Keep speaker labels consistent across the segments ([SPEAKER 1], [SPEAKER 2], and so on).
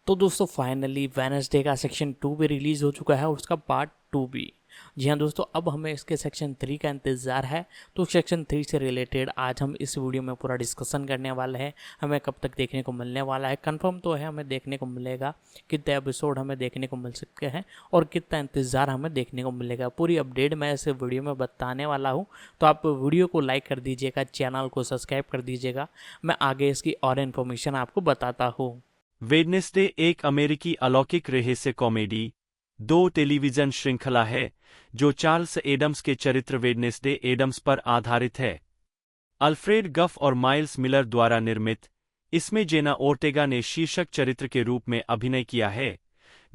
[SPEAKER 1] तो दोस्तों finally Wednesday का सेक्शन 2 भी रिलीज़ हो चुका है और उसका पार्ट 2 भी। जी हाँ दोस्तों, अब हमें इसके सेक्शन 3 का इंतज़ार है। तो सेक्शन 3 से रिलेटेड आज हम इस वीडियो में पूरा डिस्कशन करने वाले हैं। हमें कब तक देखने को मिलने वाला है, कंफर्म तो है हमें देखने को मिलेगा, कितने एपिसोड हमें देखने को मिल सकते हैं और कितना इंतज़ार हमें देखने को मिलेगा। पूरी अपडेट मैं इस वीडियो में बताने वाला हूँ। तो आप वीडियो को लाइक कर दीजिएगा, चैनल को सब्सक्राइब कर दीजिएगा। मैं आगे इसकी और इन्फॉर्मेशन आपको बताता हूँ।
[SPEAKER 2] वेडनेसडे एक अमेरिकी अलौकिक रहस्य कॉमेडी 2 टेलीविजन श्रृंखला है जो चार्ल्स एडम्स के चरित्र वेडनेसडे एडम्स पर आधारित है। अल्फ्रेड गफ और माइल्स मिलर द्वारा निर्मित, इसमें जेना ओर्टेगा ने शीर्षक चरित्र के रूप में अभिनय किया है,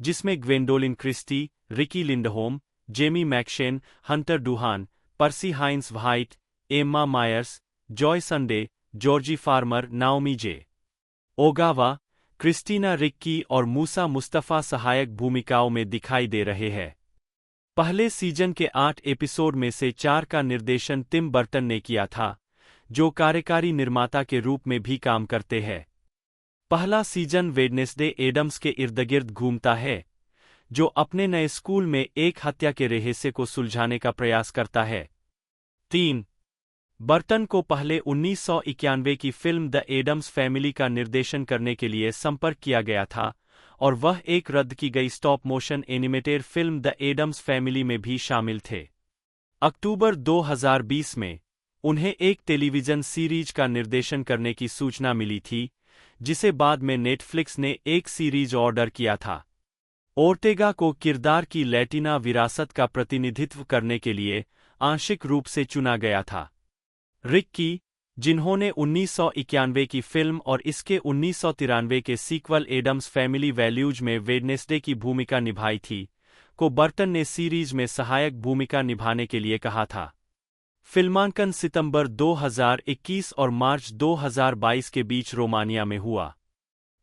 [SPEAKER 2] जिसमें Gwendoline Christie, Riki Lindhome, Jamie McShane, Hunter Doohan, Percy Hynes White, Emma Myers, Joy Sunday, Georgie Farmer, Naomi J. Ogawa, Christina Ricci और मूसा मुस्तफ़ा सहायक भूमिकाओं में दिखाई दे रहे हैं। पहले सीजन के 8 एपिसोड में से 4 का निर्देशन टिम बर्टन ने किया था, जो कार्यकारी निर्माता के रूप में भी काम करते हैं। पहला सीजन वेडनेसडे एडम्स के इर्दगिर्द घूमता है, जो अपने नए स्कूल में एक हत्या के रहस्य को सुलझाने का प्रयास करता है। 3. बर्टन को पहले 1991 की फिल्म द एडम्स फैमिली का निर्देशन करने के लिए संपर्क किया गया था और वह एक रद्द की गई stop motion animated film the Addams Family में भी शामिल थे। अक्टूबर 2020 में उन्हें एक टेलीविजन सीरीज का निर्देशन करने की सूचना मिली थी, जिसे बाद में नेटफ्लिक्स ने एक सीरीज ऑर्डर किया था। ओर्टेगा को किरदार की लैटिना विरासत का प्रतिनिधित्व करने के लिए आंशिक रूप से चुना गया था। रिक्की, जिन्होंने 1991 की फिल्म और इसके 1993 के सीक्वल एडम्स फैमिली वैल्यूज में वेडनेसडे की भूमिका निभाई थी, को बर्टन ने सीरीज में सहायक भूमिका निभाने के लिए कहा था। फिल्मांकन सितंबर 2021 और मार्च 2022 के बीच रोमानिया में हुआ।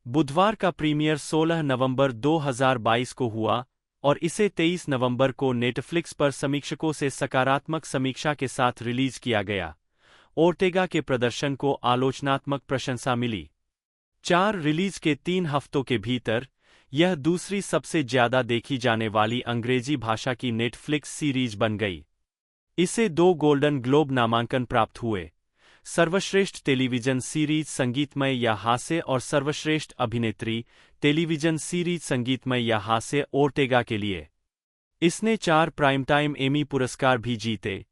[SPEAKER 2] बुधवार का प्रीमियर 16 नवंबर 2022 को हुआ और इसे 23 नवंबर को नेटफ्लिक्स पर समीक्षकों से सकारात्मक समीक्षा के साथ रिलीज किया गया। ओर्टेगा के प्रदर्शन को आलोचनात्मक प्रशंसा मिली। 4 रिलीज के 3 हफ्तों के भीतर यह दूसरी सबसे ज्यादा देखी जाने वाली अंग्रेजी भाषा की नेटफ्लिक्स सीरीज बन गई। इसे 2 गोल्डन ग्लोब नामांकन प्राप्त हुए, सर्वश्रेष्ठ टेलीविजन सीरीज संगीतमय या हास्य और सर्वश्रेष्ठ अभिनेत्री टेलीविजन सीरीज संगीतमय या हास्य ओर्टेगा के लिए। इसने 4 प्राइमटाइम एमी पुरस्कार भी जीते,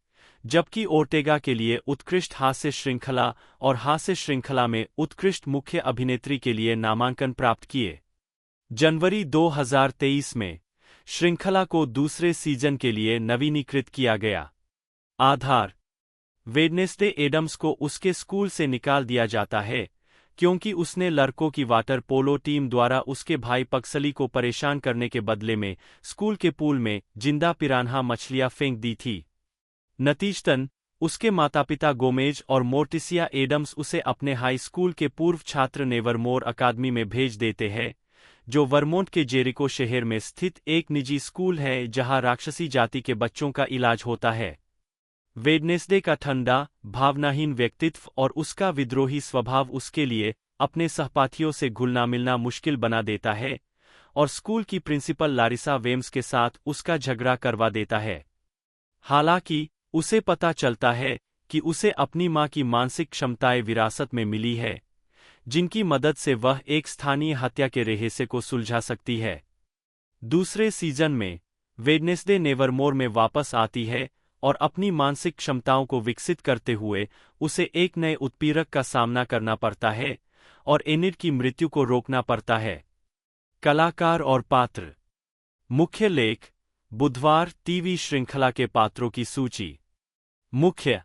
[SPEAKER 2] जबकि ओर्टेगा के लिए उत्कृष्ट हास्य श्रृंखला और हास्य श्रृंखला में उत्कृष्ट मुख्य अभिनेत्री के लिए नामांकन प्राप्त किए। जनवरी 2023 में श्रृंखला को दूसरे सीजन के लिए नवीनीकृत किया गया। आधार: वेडनेसडे एडम्स को उसके स्कूल से निकाल दिया जाता है क्योंकि उसने लड़कों की वाटर पोलो टीम द्वारा उसके भाई पक्सली को परेशान करने के बदले में स्कूल के पूल में जिंदा पिरान्हा मछलियां फेंक दी थी। नतीजतन, उसके माता-पिता गोमेज और मोर्टिसिया एडम्स उसे अपने हाई स्कूल के पूर्व छात्र नेवरमोर अकादमी में भेज देते हैं, जो वर्मोंट के जेरिको शहर में स्थित एक निजी स्कूल है जहां राक्षसी जाति के बच्चों का इलाज होता है। वेडनेसडे का ठंडा, भावनाहीन व्यक्तित्व और उसका विद्रोही स्वभाव उसके लिए अपने सहपाठियों से घुलना मिलना मुश्किल बना देता है और स्कूल की प्रिंसिपल लारिसा वेम्स के साथ उसका झगड़ा करवा देता है। हालांकि, उसे पता चलता है कि उसे अपनी मां की मानसिक क्षमताएं विरासत में मिली है, जिनकी मदद से वह एक स्थानीय हत्या के रहस्य को सुलझा सकती है। दूसरे सीजन में, वेडनेसडे नेवरमोर में वापस आती है और अपनी मानसिक क्षमताओं को विकसित करते हुए उसे एक नए उत्पीड़क का सामना करना पड़ता है और एनिड की मृत्यु को रोकना पड़ता है। कलाकार और पात्र। मुख्य लेख: बुधवार टीवी श्रृंखला के पात्रों की सूची। मुख्य: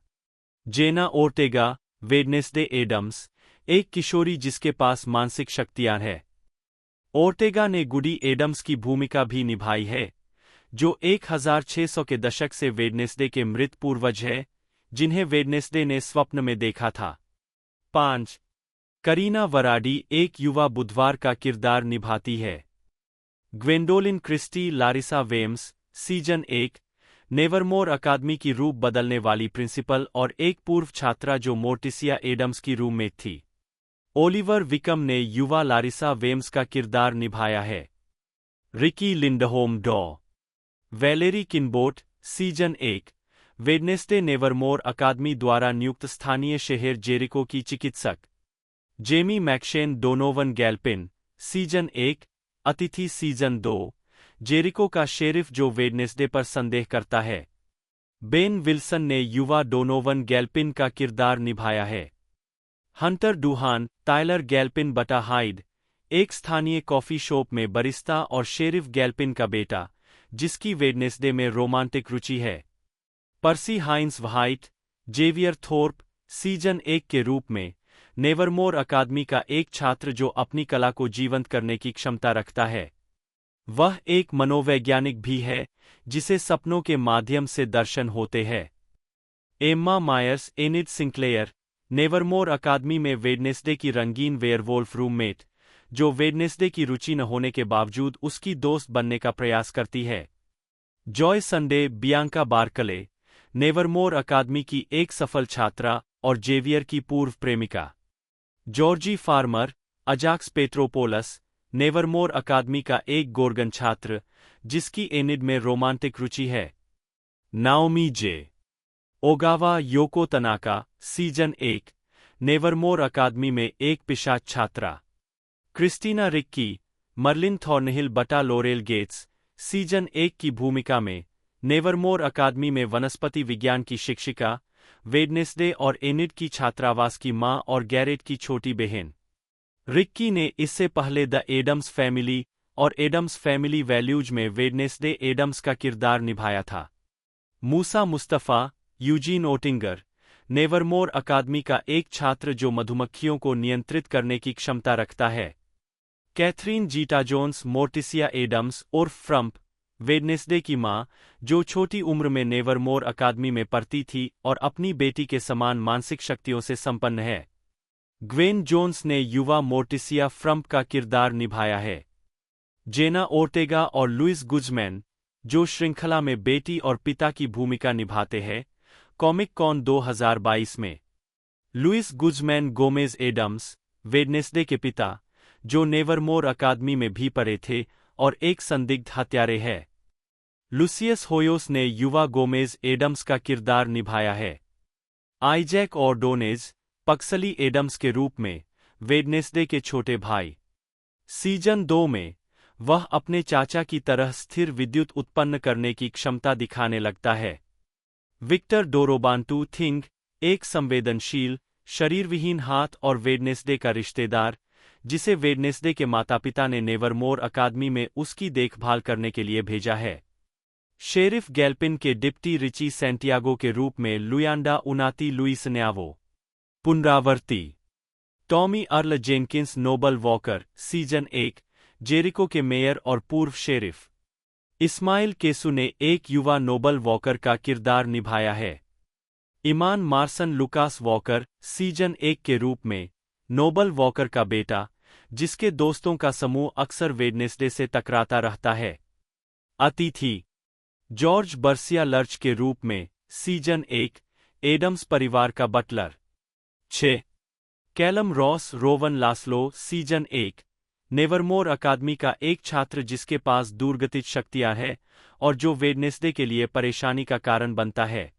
[SPEAKER 2] जेना ओर्टेगा, वेडनेसडे एडम्स, एक किशोरी जिसके पास मानसिक शक्तियां हैं। ओर्टेगा ने गुडी एडम्स की भूमिका भी निभाई है, जो 1600 के दशक से वेडनेसडे के मृत पूर्वज है, जिन्हें वेडनेसडे ने स्वप्न में देखा था। 5. करीना वराडी एक युवा बुधवार का किरदार निभाती है। Gwendoline Christie Larissa Weems, season 1, Nevermore Academy की रूप बदलने वाली प्रिंसिपल और एक पूर्व छात्रा जो मोर्टिसिया एडम्स की रूममेट थी। ओलिवर विकम ने युवा लारिसा वेम्स का किरदार निभाया है। रिकी लिंडहोम डॉ वैलेरी किनबोट, सीजन 1, वेडनेसडे नेवरमोर अकादमी द्वारा नियुक्त स्थानीय शहर जेरिको की चिकित्सक। जेमी मैक्शेन डोनोवन गैल्पिन, सीजन 1, अतिथि सीजन 2, जेरिको का शेरिफ जो वेडनेसडे पर संदेह करता है। बेन विल्सन ने युवा डोनोवन गैल्पिन का किरदार निभाया है। हंटर डूहान, टायलर गैल्पिन बटा हाइड, एक स्थानीय कॉफी शॉप में बरिस्ता और शेरिफ गैल्पिन का बेटा, जिसकी वेडनेसडे में रोमांटिक रुचि है। पर्सी Hynes white, Xavier Thorpe, season 1 के रूप में नेवरमोर अकादमी का एक छात्र जो अपनी कला को जीवंत करने की क्षमता रखता है। वह एक मनोवैज्ञानिक भी है जिसे सपनों के माध्यम से दर्शन होते हैं। Emma Myers, Enid Sinclair, Nevermore Academy में वेडनेसडे की रंगीन वेयरवोल्फ रूममेट, जो वेडनेसडे की रुचि न होने के बावजूद उसकी दोस्त बनने का प्रयास करती है। Joy Sunday, Bianca Barclay, Nevermore Academy की एक सफल छात्रा और जेवियर की पूर्व प्रेमिका। Georgie Farmer, Ajax Petropolus, Nevermore Academy का एक गोर्गन छात्र, जिसकी एनिड में रोमांटिक रुचि है। Naomi J Ogawa, योको Tanaka, season 1, Nevermore Academy में एक पिशाच छात्रा। क्रिस्टीना रिक्की, मर्लिन थॉर्नहिल बटा लोरेल गेट्स, सीजन 1 की भूमिका में नेवरमोर अकादमी में वनस्पति विज्ञान की शिक्षिका, वेडनेसडे और एनिड की छात्रावास की मां और गैरेट की छोटी बहन। रिक्की ने इससे पहले द एडम्स फैमिली और एडम्स फैमिली वैल्यूज में वेडनेसडे एडम्स का किरदार निभाया था। मूसा मुस्तफ़ा, यूजीन ओटिंगर, नेवरमोर अकादमी का एक छात्र जो मधुमक्खियों को नियंत्रित करने की क्षमता रखता है। Catherine Zeta Jones, Morticia Addams उर्फ फ्रम्प, वेडनेसडे की मां, जो छोटी उम्र में नेवरमोर अकादमी में पढ़ती थी और अपनी बेटी के समान मानसिक शक्तियों से संपन्न है। ग्वेन जोन्स ने युवा मोर्टिसिया फ्रम्प का किरदार निभाया है। जेना ओर्टेगा और लुइस गुजमैन, जो श्रृंखला में बेटी और पिता की भूमिका निभाते हैं, कॉमिक कॉन 2022 में। Luis Guzman Gomez Addams, Wednesday के पिता, जो नेवरमोर अकादमी में भी पढ़े थे और एक संदिग्ध हत्यारे है। लुसियस होयोस ने युवा गोमेज एडम्स का किरदार निभाया है। आइजैक और डोनेज, पक्सली एडम्स के रूप में वेडनेसडे के छोटे भाई। सीजन 2 में वह अपने चाचा की तरह स्थिर विद्युत उत्पन्न करने की क्षमता दिखाने लगता है। विक्टर डोरोबांटू थिंग, एक संवेदनशील, शरीरविहीन हाथ और वेडनेसडे का रिश्तेदार, जिसे वेडनेसडे के माता-पिता ने नेवरमोर अकादमी में उसकी देखभाल करने के लिए भेजा है। शेरिफ गैल्पिन के डिप्टी रिची सैंटियागो के रूप में लुयांडा उनाती लुइस न्यावो। पुनरावर्ती। Tommy Earl Jenkins Noble Walker, season 1, Jericho के मेयर और पूर्व शेरिफ। इस्माइल केसु ने एक युवा नोबल वॉकर का किरदार निभाया है। इमान मार्सन लुकास वॉकर, सीजन 1 के रूप में नोबल वॉकर का बेटा, जिसके दोस्तों का समूह अक्सर वेडनेसडे से टकराता रहता है। अतिथि। जॉर्ज बर्सिया लर्च के रूप में, सीजन 1, एडम्स परिवार का butler. 6. Calum Ross Rowan Laslow, season 1, Nevermore Academy का एक छात्र जिसके पास दूरगतिज शक्तियां हैं और जो वेडनेसडे के लिए परेशानी का कारण बनता है।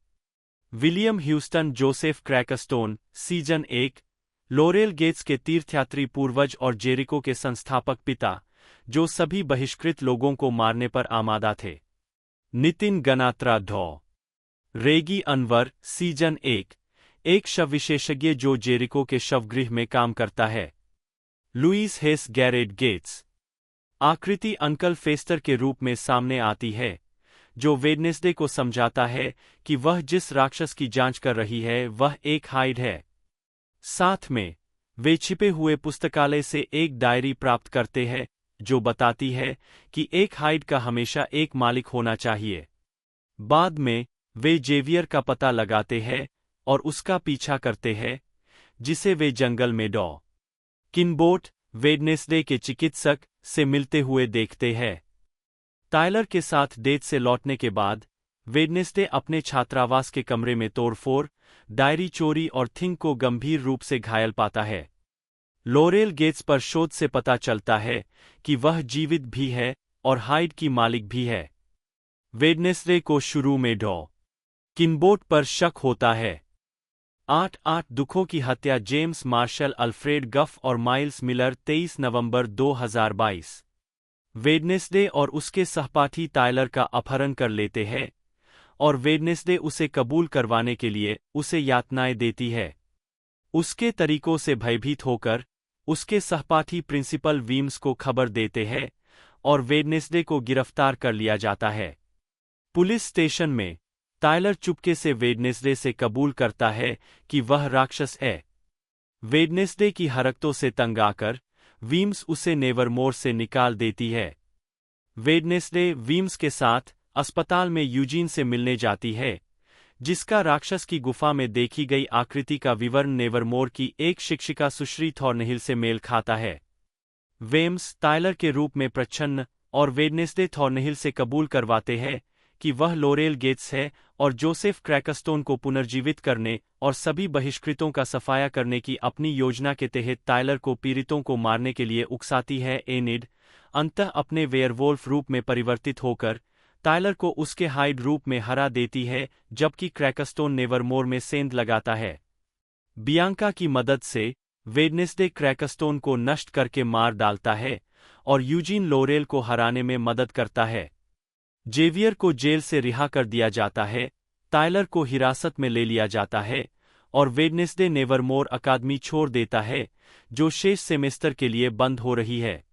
[SPEAKER 2] William Houston Joseph Crackstone, season 1, Laurel Gates के तीर्थयात्री पूर्वज और जेरिको के संस्थापक पिता, जो सभी बहिष्कृत लोगों को मारने पर आमादा थे। नितिन गनात्रा ढॉ। रेगी अनवर, सीजन 1, एक शव विशेषज्ञ जो जेरिको के शवगृह में काम करता है। Louis Hayes Garrett Gates. आकृति अंकल फेस्टर के रूप में सामने आती है, जो वेडनेसडे को समझाता है कि वह जिस राक्षस की जांच कर रही है वह एक हाइड है। साथ में, वे छिपे हुए पुस्तकालय से एक डायरी प्राप्त करते हैं जो बताती है कि एक हाइड का हमेशा एक मालिक होना चाहिए। बाद में, वे जेवियर का पता लगाते हैं और उसका पीछा करते हैं, जिसे वे जंगल में डॉ किनबोट, वेडनेसडे के चिकित्सक, से मिलते हुए देखते हैं। टायलर के साथ डेट से लौटने के बाद, वेडनेसडे अपने छात्रावास के कमरे में तोड़फोड़, डायरी चोरी और थिंग को गंभीर रूप से घायल पाता है। लोरेल गेट्स पर शोध से पता चलता है कि वह जीवित भी है और हाइड की मालिक भी है। वेडनेसडे को शुरू में डॉ किनबोट पर शक होता है। 8 दुखों की हत्या जेम्स मार्शल, अल्फ्रेड गफ और माइल्स मिलर 23 नवंबर 2022। वेडनेसडे और उसके सहपाठी टायलर का अपहरण कर लेते हैं और वेडनेसडे उसे कबूल करवाने के लिए उसे यातनाएं देती है। उसके तरीकों से भयभीत होकर उसके सहपाठी प्रिंसिपल वीम्स को खबर देते हैं और वेडनेसडे को गिरफ्तार कर लिया जाता है। पुलिस स्टेशन में टायलर चुपके से वेडनेसडे से कबूल करता है कि वह राक्षस है। वेडनेसडे की हरकतों से तंग आकर वीम्स उसे नेवरमोर से निकाल देती है। वेडनेसडे वीम्स के साथ अस्पताल में यूजीन से मिलने जाती है, जिसका राक्षस की गुफा में देखी गई आकृति का विवरण नेवरमोर की एक शिक्षिका सुश्री थॉर्नहिल से मेल खाता है। वेम्स टायलर के रूप में प्रच्छन्न और वेडनेसडे थॉर्नहिल से कबूल करवाते हैं कि वह लोरेल गेट्स है और जोसेफ क्रैकस्टोन को पुनर्जीवित करने और सभी बहिष्कृतों का सफाया करने की अपनी योजना के तहत टायलर को पीड़ितों को मारने के लिए उकसाती है। एनिड अंततः अपने वेयरवोल्फ रूप में परिवर्तित होकर टायलर को उसके हाइड रूप में हरा देती है, जबकि क्रैकस्टोन नेवरमोर में सेंध लगाता है। बियांका की मदद से वेडनेसडे क्रैकस्टोन को नष्ट करके मार डालता है और यूजीन लोरेल को हराने में मदद करता है। जेवियर को जेल से रिहा कर दिया जाता है, टायलर को हिरासत में ले लिया जाता है और वेडनेसडे नेवरमोर अकादमी छोड़ देता है, जो शेष सेमेस्टर के लिए बंद हो रही है।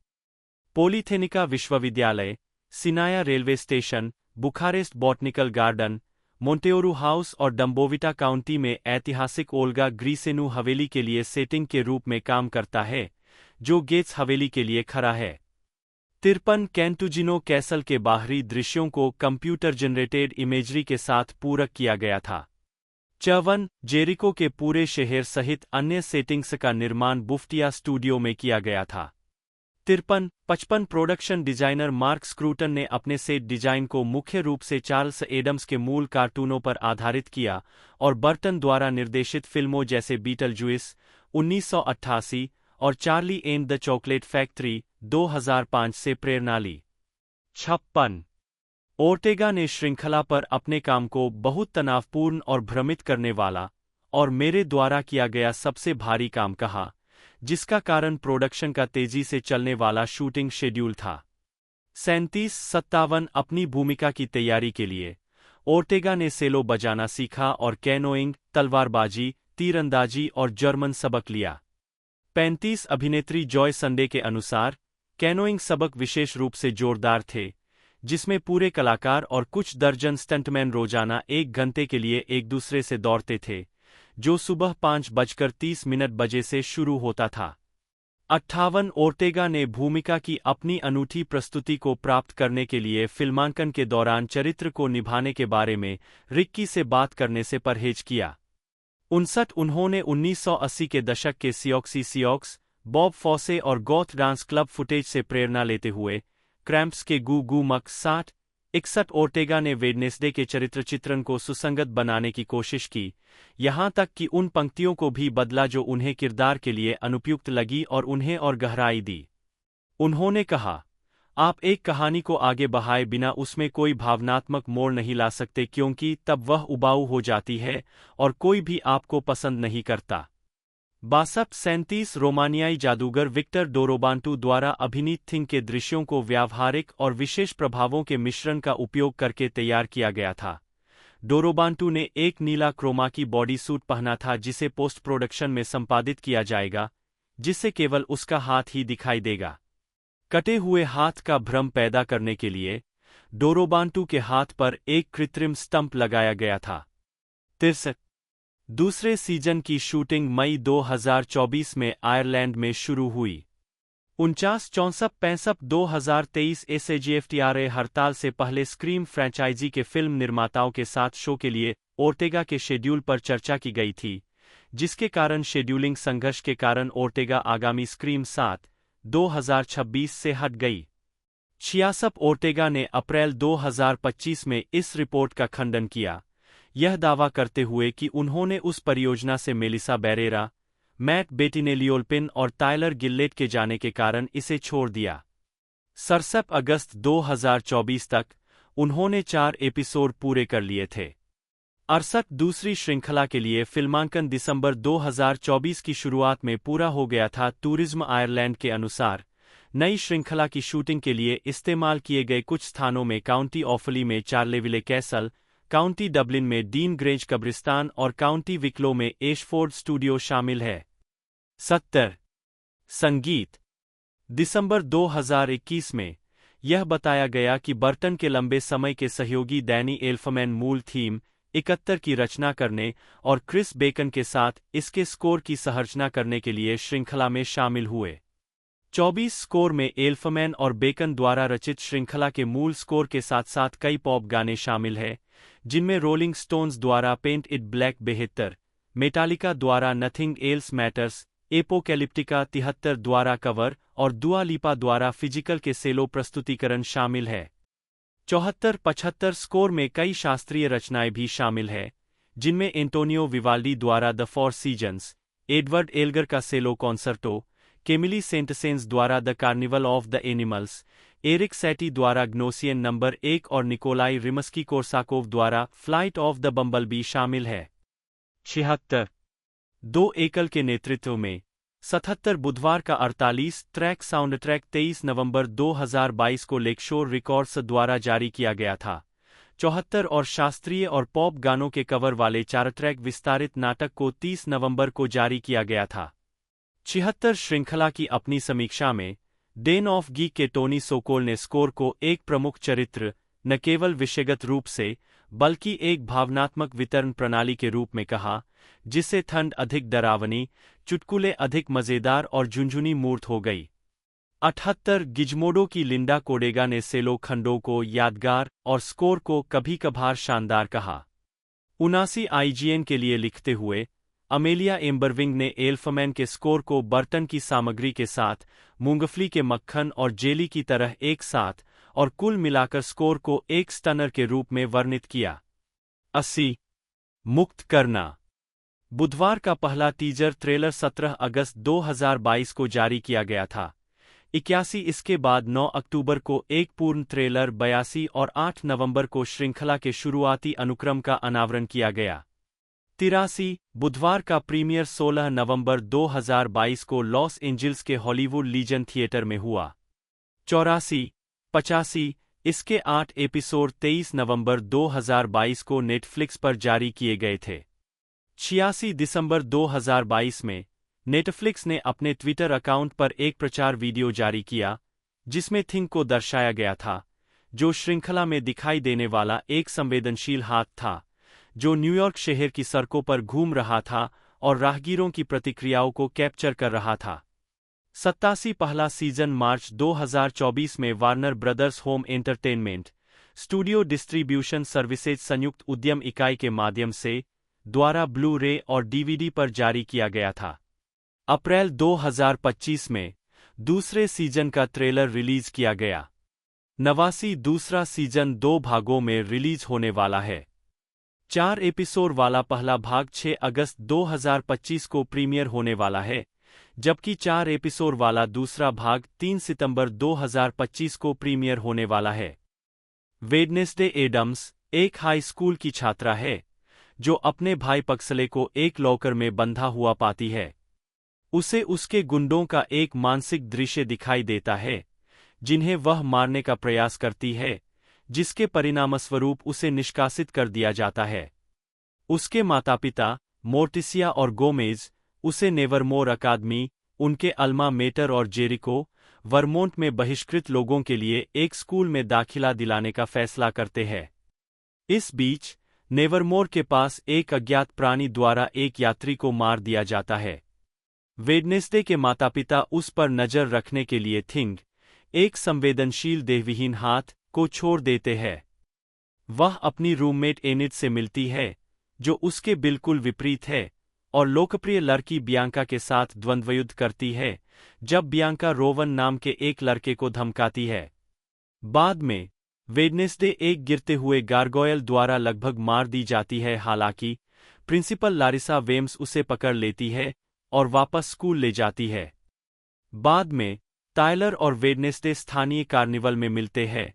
[SPEAKER 2] पोलिथेनिका विश्वविद्यालय, Sinaia railway station, Bucharest botanical garden, Monteoru house और डंबोविटा काउंटी में ऐतिहासिक ओल्गा ग्रीसेनु हवेली के लिए सेटिंग के रूप में काम करता है, जो गेट्स हवेली के लिए खड़ा है। 53 कैंटुजिनो कैसल के बाहरी दृश्यों को कंप्यूटर जनरेटेड इमेजरी के साथ पूरक किया गया था। 54 जेरिको के पूरे शहर सहित अन्य सेटिंग्स का निर्माण बुफ्टिया स्टूडियो में किया गया था। 53 प्रोडक्शन डिजाइनर मार्क स्क्रूटन ने अपने सेट डिजाइन को मुख्य रूप से चार्ल्स एडम्स के मूल कार्टूनों पर आधारित किया और बर्टन द्वारा निर्देशित फिल्मों जैसे बीटलजुइस 1988 और Charlie and the chocolate factory 2005 से प्रेरणा ली। 56 ओर्टेगा ने श्रृंखला पर अपने काम को बहुत तनावपूर्ण और भ्रमित करने वाला और मेरे द्वारा किया गया सबसे भारी काम कहा, जिसका कारण प्रोडक्शन का तेजी से चलने वाला शूटिंग शेड्यूल था। 37-57 अपनी भूमिका की तैयारी के लिए ओर्टेगा ने सेलो बजाना सीखा और कैनोइंग, तलवारबाजी, तीरंदाजी और जर्मन सबक लिया। 35 अभिनेत्री जॉय संडे के अनुसार कैनोइंग सबक विशेष रूप से जोरदार थे, जिसमें पूरे कलाकार और कुछ दर्जन स्टंटमैन रोजाना 1 घंटे के लिए एक दूसरे से दौड़ते थे, जो सुबह 5:30 बजे से शुरू होता था। 58 ओर्टेगा ने भूमिका की अपनी अनूठी प्रस्तुति को प्राप्त करने के लिए फिल्मांकन के दौरान चरित्र को निभाने के बारे में रिक्की से बात करने से परहेज किया। 59 उन्होंने 1980 के दशक के सियोक्सी सियोक्स, बॉब फॉसे और गॉथ डांस क्लब फुटेज से प्रेरणा लेते हुए क्रैम्प्स के गू गू मक 61 ओर्टेगा ने वेडनेसडे के चरित्र चित्रण को सुसंगत बनाने की कोशिश की, यहाँ तक कि उन पंक्तियों को भी बदला जो उन्हें किरदार के लिए अनुपयुक्त लगी और उन्हें और गहराई दी। उन्होंने कहा, आप एक कहानी को आगे बढ़ाए बिना उसमें कोई भावनात्मक मोड़ नहीं ला सकते क्योंकि तब वह उबाऊ हो जाती है और कोई भी आपको पसंद नहीं करता। 37 रोमानियाई जादूगर विक्टर डोरोबांटू द्वारा अभिनीत थिंग के दृश्यों को व्यावहारिक और विशेष प्रभावों के मिश्रण का उपयोग करके तैयार किया गया था। डोरोबांटू ने एक नीला क्रोमा की बॉडी सूट पहना था जिसे पोस्ट प्रोडक्शन में संपादित किया जाएगा, जिससे केवल उसका हाथ ही दिखाई देगा। कटे हुए हाथ का भ्रम पैदा करने के लिए डोरोबांटू के हाथ पर एक कृत्रिम स्टंप लगाया गया था। 63 दूसरे सीजन की शूटिंग मई 2024 में आयरलैंड में शुरू हुई। 49-64 2023 SAG-AFTRA हड़ताल से पहले स्क्रीम फ्रैंचाइजी के फिल्म निर्माताओं के साथ शो के लिए ओर्टेगा के शेड्यूल पर चर्चा की गई थी, जिसके कारण शेड्यूलिंग संघर्ष के ओर्टेगा आगामी स्क्रीम 2026 से हट गई। 66 ओर्टेगा ने अप्रैल 2025 में इस रिपोर्ट का खंडन किया, यह दावा करते हुए कि उन्होंने उस परियोजना से मेलिसा बैरेरा, मैट बेटिनेलियोल्पिन और टायलर गिल्लेट के जाने के कारण इसे छोड़ दिया। 7 अगस्त 2024 तक उन्होंने 4 एपिसोड पूरे कर लिए थे। 68 दूसरी श्रृंखला के लिए फिल्मांकन दिसंबर 2024 की शुरुआत में पूरा हो गया था। टूरिज्म आयरलैंड के अनुसार नई श्रृंखला की शूटिंग के लिए इस्तेमाल किए गए कुछ स्थानों में काउंटी ऑफली में चार्लेविले कैसल, काउंटी डबलिन में डीन ग्रेंज कब्रिस्तान और काउंटी विकलो में एशफोर्ड स्टूडियो शामिल है। 70 संगीत दिसंबर 2021 में यह बताया गया कि बर्टन के लंबे समय के सहयोगी डैनी एल्फमैन मूल थीम 71 की रचना करने और क्रिस बेकन के साथ इसके स्कोर की संरचना करने के लिए श्रृंखला में शामिल हुए। 24 स्कोर में एल्फमैन और बेकन द्वारा रचित श्रृंखला के मूल स्कोर के साथ साथ कई पॉप गाने शामिल हैं, जिनमें रोलिंग स्टोन्स द्वारा पेंट इट ब्लैक 72, मेटालिका द्वारा नथिंग एल्स मैटर्स, एपोकैलिप्टिका 73 द्वारा कवर और दुआ लिपा द्वारा फिजिकल के सेलो प्रस्तुतिकरण शामिल है। 74-75 स्कोर में कई शास्त्रीय रचनाएं भी शामिल हैं, जिनमें एंटोनियो विवाल्डी द्वारा The Four Seasons, Edward Elgar का सेलो कॉन्सर्टो, केमिली सेंट-सेंस द्वारा The Carnival of the Animals, Erik Satie द्वारा ग्नोसियन नंबर 1 और निकोलाई रिमस्की-कोर्साकोव द्वारा फ्लाइट ऑफ द बम्बलबी शामिल है। 76 2 एकल के नेतृत्व में 77 बुधवार का 48 ट्रैक साउंड ट्रैक 23 नवंबर 2022 को लेकशोर रिकॉर्ड्स द्वारा जारी किया गया था। 74 और शास्त्रीय और पॉप गानों के कवर वाले 4 ट्रैक विस्तारित नाटक को 30 नवंबर को जारी किया गया था। 76 श्रृंखला की अपनी समीक्षा में डेन ऑफ गीक के टोनी सोकोल ने स्कोर को एक प्रमुख चरित्र, न केवल विषयगत रूप से बल्कि एक भावनात्मक वितरण प्रणाली के रूप में कहा, जिससे ठंड अधिक डरावनी, चुटकुले अधिक मजेदार और झुंझुनी मूर्त हो गई। 78 गिजमोडो की लिंडा कोडेगा ने सेलो खंडों को यादगार और स्कोर को कभी कभार शानदार कहा। 79 आईजीएन के लिए लिखते हुए अमेलिया एम्बरविंग ने एल्फमैन के स्कोर को बर्टन की सामग्री के साथ मूंगफली के मक्खन और जेली की तरह एक साथ और कुल मिलाकर स्कोर को एक स्टनर के रूप में वर्णित किया। 80 मुक्त करना बुधवार का पहला टीजर ट्रेलर 17 अगस्त 2022 को जारी किया गया था। 81 इसके बाद 9 अक्टूबर को एक पूर्ण ट्रेलर, 82 और 8 नवंबर को श्रृंखला के शुरुआती अनुक्रम का अनावरण किया गया। 83 बुधवार का प्रीमियर 16 नवंबर 2022 को लॉस एंजिल्स के हॉलीवुड लीजन थिएटर में हुआ। 84 85 इसके 8 एपिसोड 23 नवंबर 2022 को नेटफ्लिक्स पर जारी किए गए थे। 86 दिसंबर 2022 में नेटफ्लिक्स ने अपने ट्विटर अकाउंट पर एक प्रचार वीडियो जारी किया, जिसमें थिंग को दर्शाया गया था, जो श्रृंखला में दिखाई देने वाला एक संवेदनशील हाथ था, जो न्यूयॉर्क शहर की सड़कों पर घूम रहा था और राहगीरों की प्रतिक्रियाओं को कैप्चर कर रहा था। 87 पहला सीजन मार्च 2024 में Warner brothers home entertainment studio distribution services संयुक्त उद्यम इकाई के माध्यम से द्वारा ब्लू रे और डीवीडी पर जारी किया गया था। अप्रैल 2025 में दूसरे सीजन का ट्रेलर रिलीज किया गया। 89 दूसरा सीजन 2 भागों में रिलीज होने वाला है। 4 एपिसोड वाला पहला भाग 6 अगस्त 2025 को प्रीमियर होने वाला है, जबकि 4 एपिसोड वाला दूसरा भाग 3 सितंबर 2025 को प्रीमियर होने वाला है। वेडनेसडे एडम्स एक हाई स्कूल की छात्रा है, जो अपने भाई पक्सले को एक लॉकर में बंधा हुआ पाती है। उसे उसके गुंडों का एक मानसिक दृश्य दिखाई देता है, जिन्हें वह मारने का प्रयास करती है, जिसके परिणामस्वरूप उसे निष्कासित कर दिया जाता है। उसके माता-पिता, मोर्टिसिया और गोमेज, उसे नेवरमोर अकादमी, उनके अल्मा मेटर और जेरिको, वर्मोंट में बहिष्कृत लोगों के लिए एक स्कूल में दाखिला दिलाने का फैसला करते हैं। इस बीच, नेवरमोर के पास एक अज्ञात प्राणी द्वारा एक यात्री को मार दिया जाता है। वेडनेसडे के माता-पिता उस पर नजर रखने के लिए थिंग, एक संवेदनशील देहविहीन हाथ, को छोड़ देते हैं। वह अपनी रूममेट एनिड से मिलती है, जो उसके बिल्कुल विपरीत है, और लोकप्रिय लड़की बियांका के साथ द्वंद्वयुद्ध करती है, जब बियांका रोवन नाम के एक लड़के को धमकाती है। बाद में, वेडनेसडे एक गिरते हुए गार्गोयल द्वारा लगभग मार दी जाती है। हालांकि, प्रिंसिपल लारिसा वेम्स उसे पकड़ लेती है और वापस स्कूल ले जाती है। बाद में टायलर और वेडनेसडे स्थानीय कार्निवल में मिलते हैं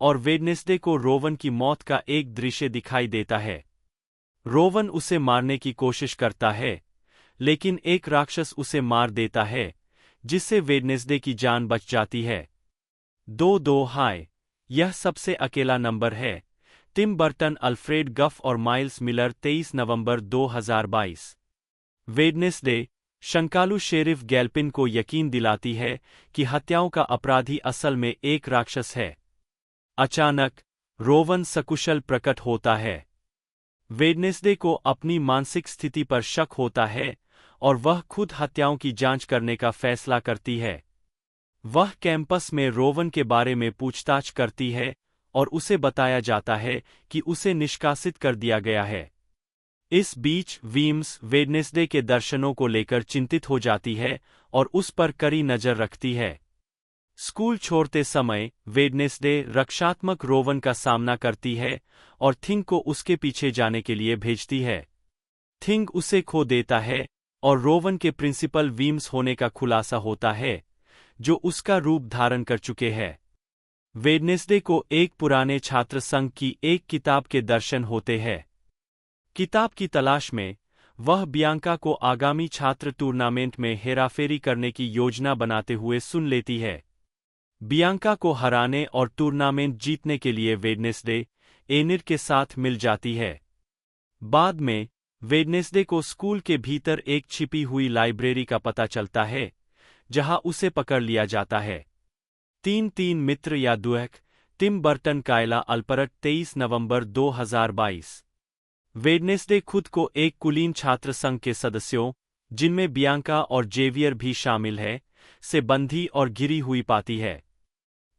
[SPEAKER 2] और वेडनेसडे को रोवन की मौत का एक दृश्य दिखाई देता है। रोवन उसे मारने की कोशिश करता है, लेकिन एक राक्षस उसे मार देता है, जिससे वेडनेसडे की जान बच जाती है। 2-2 हाय, यह सबसे अकेला नंबर है। टिम बर्टन, अल्फ्रेड गफ और माइल्स मिलर, 23 नवंबर 2022। वेडनेसडे शंकालु शेरिफ गैल्पिन को यकीन दिलाती है कि हत्याओं का अपराधी असल में एक राक्षस है। अचानक रोवन सकुशल प्रकट होता है। वेडनेसडे को अपनी मानसिक स्थिति पर शक होता है और वह खुद हत्याओं की जांच करने का फैसला करती है। वह कैंपस में रोवन के बारे में पूछताछ करती है और उसे बताया जाता है कि उसे निष्कासित कर दिया गया है। इस बीच वीम्स वेडनेसडे के दर्शनों को लेकर चिंतित हो जाती है और उस पर कड़ी नजर रखती है। स्कूल छोड़ते समय वेडनेसडे रक्षात्मक रोवन का सामना करती है और थिंग को उसके पीछे जाने के लिए भेजती है। थिंग उसे खो देता है और रोवन के प्रिंसिपल वीम्स होने का खुलासा होता है, जो उसका रूप धारण कर चुके हैं। वेडनेसडे को एक पुराने छात्र संघ की एक किताब के दर्शन होते हैं। किताब की तलाश में वह बियांका को आगामी छात्र टूर्नामेंट में हेराफेरी करने की योजना बनाते हुए सुन लेती है। बियांका को हराने और टूर्नामेंट जीतने के लिए वेडनेसडे एनिर के साथ मिल जाती है। बाद में वेडनेसडे को स्कूल के भीतर एक छिपी हुई लाइब्रेरी का पता चलता है, जहां उसे पकड़ लिया जाता है। 3-3 मित्र या दुएक, टिम बर्टन, कायला अल्परट, 23 नवंबर 2022। वेडनेसडे खुद को एक कुलीन छात्र संघ के सदस्यों, जिनमें बियांका और जेवियर भी शामिल है, से बंधी और घिरी हुई पाती है।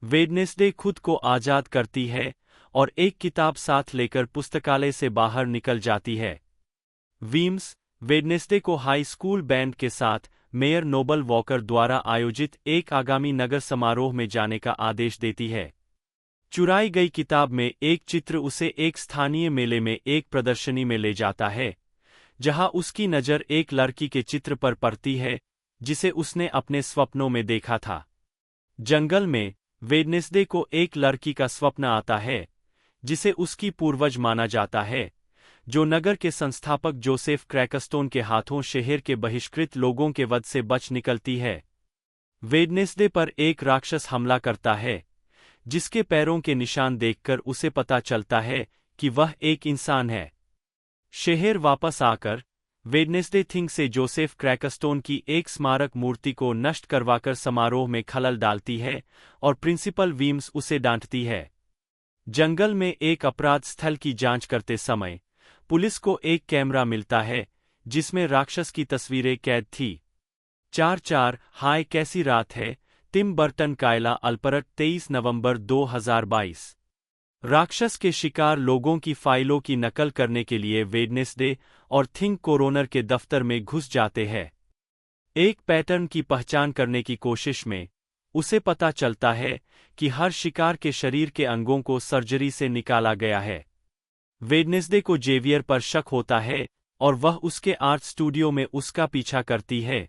[SPEAKER 2] वेडनेसडे खुद को आजाद करती है और एक किताब साथ लेकर पुस्तकालय से बाहर निकल जाती है। वीम्स वेडनेसडे को हाई स्कूल बैंड के साथ मेयर नोबल वॉकर द्वारा आयोजित एक आगामी नगर समारोह में जाने का आदेश देती है। चुराई गई किताब में एक चित्र उसे एक स्थानीय मेले में एक प्रदर्शनी में ले जाता है, जहां उसकी नज़र एक लड़की के चित्र पर पड़ती है, जिसे उसने अपने स्वप्नों में देखा था। जंगल में वेडनेसडे को एक लड़की का स्वप्न आता है, जिसे उसकी पूर्वज माना जाता है, जो नगर के संस्थापक जोसेफ क्रैकस्टोन के हाथों शहर के बहिष्कृत लोगों के वध से बच निकलती है। वेडनेसडे पर एक राक्षस हमला करता है, जिसके पैरों के निशान देखकर उसे पता चलता है कि वह एक इंसान है। शहर वापस आकर वेडनेसडे थिंग से जोसेफ क्रैकस्टोन की एक स्मारक मूर्ति को नष्ट करवाकर समारोह में खलल डालती है और प्रिंसिपल वीम्स उसे डांटती है। जंगल में एक अपराध स्थल की जांच करते समय पुलिस को एक कैमरा मिलता है, जिसमें राक्षस की तस्वीरें कैद थी। 4-4 हाय, कैसी रात है। टिम बर्टन, कायला अल्परट, 23 नवंबर 2022। राक्षस के शिकार लोगों की फाइलों की नकल करने के लिए वेडनेसडे और थिंग कोरोनर के दफ्तर में घुस जाते हैं। एक पैटर्न की पहचान करने की कोशिश में उसे पता चलता है कि हर शिकार के शरीर के अंगों को सर्जरी से निकाला गया है। वेडनेसडे को जेवियर पर शक होता है और वह उसके आर्ट स्टूडियो में उसका पीछा करती है,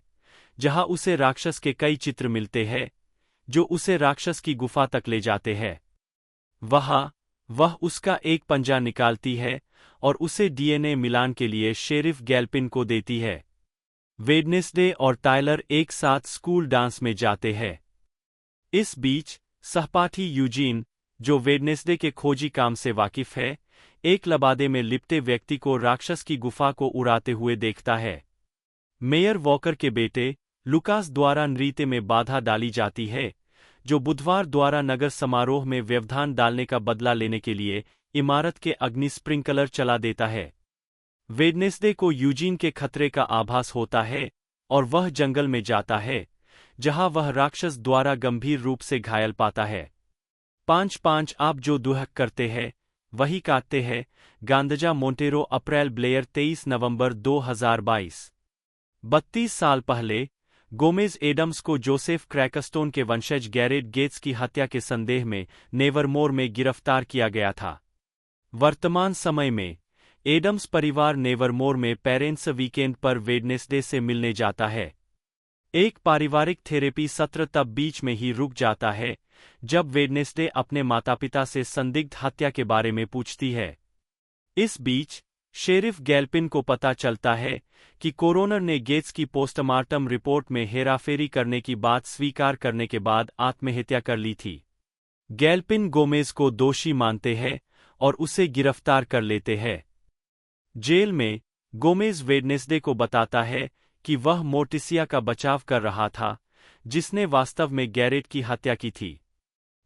[SPEAKER 2] जहां उसे राक्षस के कई चित्र मिलते हैं, जो उसे राक्षस की गुफा तक ले जाते हैं। वहां वह उसका एक पंजा निकालती है और उसे डीएनए मिलान के लिए शेरिफ गैल्पिन को देती है। वेडनेसडे और टायलर एक साथ स्कूल डांस में जाते हैं। इस बीच सहपाठी यूजीन, जो वेडनेसडे के खोजी काम से वाकिफ है, एक लबादे में लिपटे व्यक्ति को राक्षस की गुफा को उड़ाते हुए देखता है। मेयर वॉकर के बेटे लुकास द्वारा नृत्य में बाधा डाली जाती है, जो बुधवार द्वारा नगर समारोह में व्यवधान डालने का बदला लेने के लिए इमारत के अग्नि स्प्रिंकलर चला देता है। वेडनेसडे को यूजीन के खतरे का आभास होता है और वह जंगल में जाता है, जहां वह राक्षस द्वारा गंभीर रूप से घायल पाता है। 5-5 आप जो दुहक करते हैं वही काटते हैं। गांदजा मोंटेरो, अप्रैल ब्लेयर, 23 नवंबर 2022। 32 साल पहले गोमेज एडम्स को जोसेफ क्रैकस्टोन के वंशज गैरेट गेट्स की हत्या के संदेह में नेवरमोर में गिरफ्तार किया गया था। वर्तमान समय में एडम्स परिवार नेवरमोर में पेरेंट्स वीकेंड पर वेडनेसडे से मिलने जाता है। एक पारिवारिक थेरेपी सत्र तब बीच में ही रुक जाता है जब वेडनेसडे अपने माता-पिता से संदिग्ध हत्या के बारे में पूछती है। इस बीच शेरिफ गैल्पिन को पता चलता है कि कोरोनर ने गेट्स की पोस्टमार्टम रिपोर्ट में हेराफेरी करने की बात स्वीकार करने के बाद आत्महत्या कर ली थी। गैल्पिन गोमेज को दोषी मानते हैं और उसे गिरफ्तार कर लेते हैं। जेल में गोमेज वेडनेसडे को बताता है कि वह मोर्टिसिया का बचाव कर रहा था, जिसने वास्तव में गैरेट की हत्या की थी।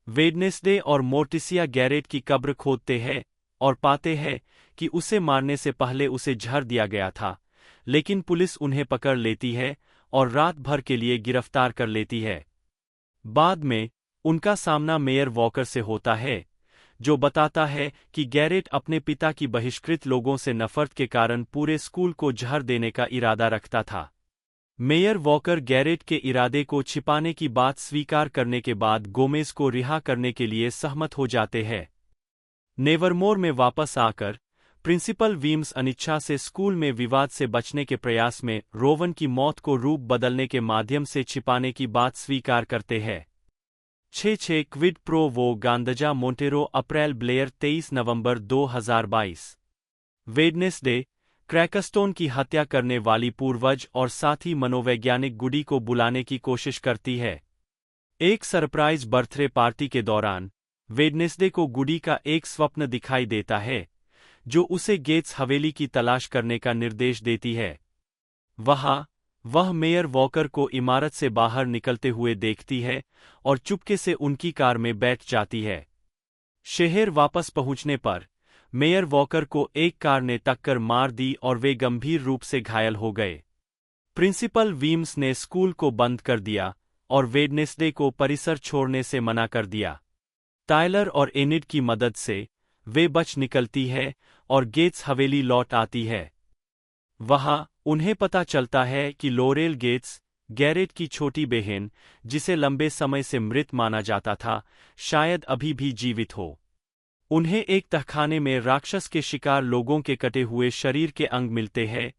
[SPEAKER 2] वेडनेसडे और मोर्टिसिया गैरेट की कब्र खोदते हैं और पाते हैं कि उसे मारने से पहले उसे झड़ दिया गया था, लेकिन पुलिस उन्हें पकड़ लेती है और रात भर के लिए गिरफ्तार कर लेती है। बाद में उनका सामना मेयर वॉकर से होता है, जो बताता है कि गैरेट अपने पिता की बहिष्कृत लोगों से नफरत के कारण पूरे स्कूल को जहर देने का इरादा रखता था। मेयर वॉकर गैरेट के इरादे को छिपाने की बात स्वीकार करने के बाद गोमेज को रिहा करने के लिए सहमत हो जाते हैं। नेवरमोर में वापस आकर प्रिंसिपल वीम्स अनिच्छा से स्कूल में विवाद से बचने के प्रयास में रोवन की मौत को रूप बदलने के माध्यम से छिपाने की बात स्वीकार करते हैं। 6 क्विड प्रो वो गांदजा मोंटेरो अप्रैल ब्लेयर 23 नवंबर 2022 वेडनेसडे क्रैकरस्टोन की हत्या करने वाली पूर्वज और साथी मनोवैज्ञानिक गुडी को बुलाने की कोशिश करती है। एक सरप्राइज बर्थडे पार्टी के दौरान वेडनेसडे को गुडी का एक स्वप्न दिखाई देता है, जो उसे गेट्स हवेली की तलाश करने का निर्देश देती है। वह मेयर वॉकर को इमारत से बाहर निकलते हुए देखती है और चुपके से उनकी कार में बैठ जाती है। शहर वापस पहुंचने पर मेयर वॉकर को एक कार ने टक्कर मार दी और वे गंभीर रूप से घायल हो गए। प्रिंसिपल वीम्स ने स्कूल को बंद कर दिया और वेडनेसडे को परिसर छोड़ने से मना कर दिया। टायलर और एनिड की मदद से वे बच निकलती है और गेट्स हवेली लौट आती है। वहां उन्हें पता चलता है कि लोरेल गेट्स, गैरेट की छोटी बहन, जिसे लंबे समय से मृत माना जाता था, शायद अभी भी जीवित हो। उन्हें एक तहखाने में राक्षस के शिकार लोगों के कटे हुए शरीर के अंग मिलते हैं,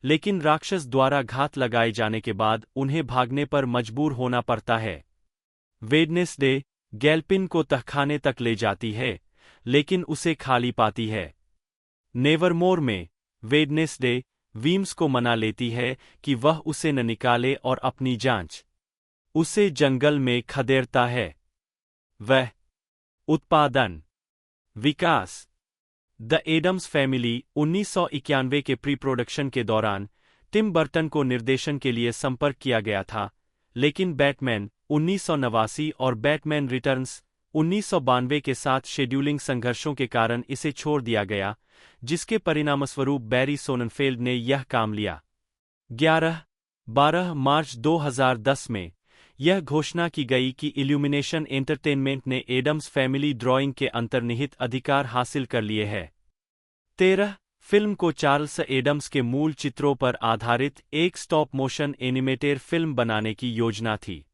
[SPEAKER 2] लेकिन राक्षस द्वारा घात लगाए जाने के बाद उन्हें भागने पर मजबूर होना पड़ता है। वेडनेसडे गैल्पिन को तहखाने तक ले जाती है, लेकिन उसे खाली पाती है। नेवरमोर में वेडनेसडे वीम्स को मना लेती है कि वह उसे न निकाले और अपनी जांच उसे जंगल में खदेड़ता है। वह उत्पादन विकास द एडम्स फैमिली 1991 के प्री प्रोडक्शन के दौरान टिम बर्टन को निर्देशन के लिए संपर्क किया गया था, लेकिन बैटमैन 1989 और बैटमैन रिटर्न्स 1992 के साथ शेड्यूलिंग संघर्षों के कारण इसे छोड़ दिया गया, जिसके परिणामस्वरूप बैरी सोननफेल्ड ने यह काम लिया। 11-12 मार्च 2010 में यह घोषणा की गई कि इल्यूमिनेशन एंटरटेनमेंट ने एडम्स फैमिली ड्राइंग के अंतर्निहित अधिकार हासिल कर लिए हैं। 13 फिल्म को चार्ल्स एडम्स के मूल चित्रों पर आधारित एक स्टॉप मोशन एनिमेटेड फिल्म बनाने की योजना थी।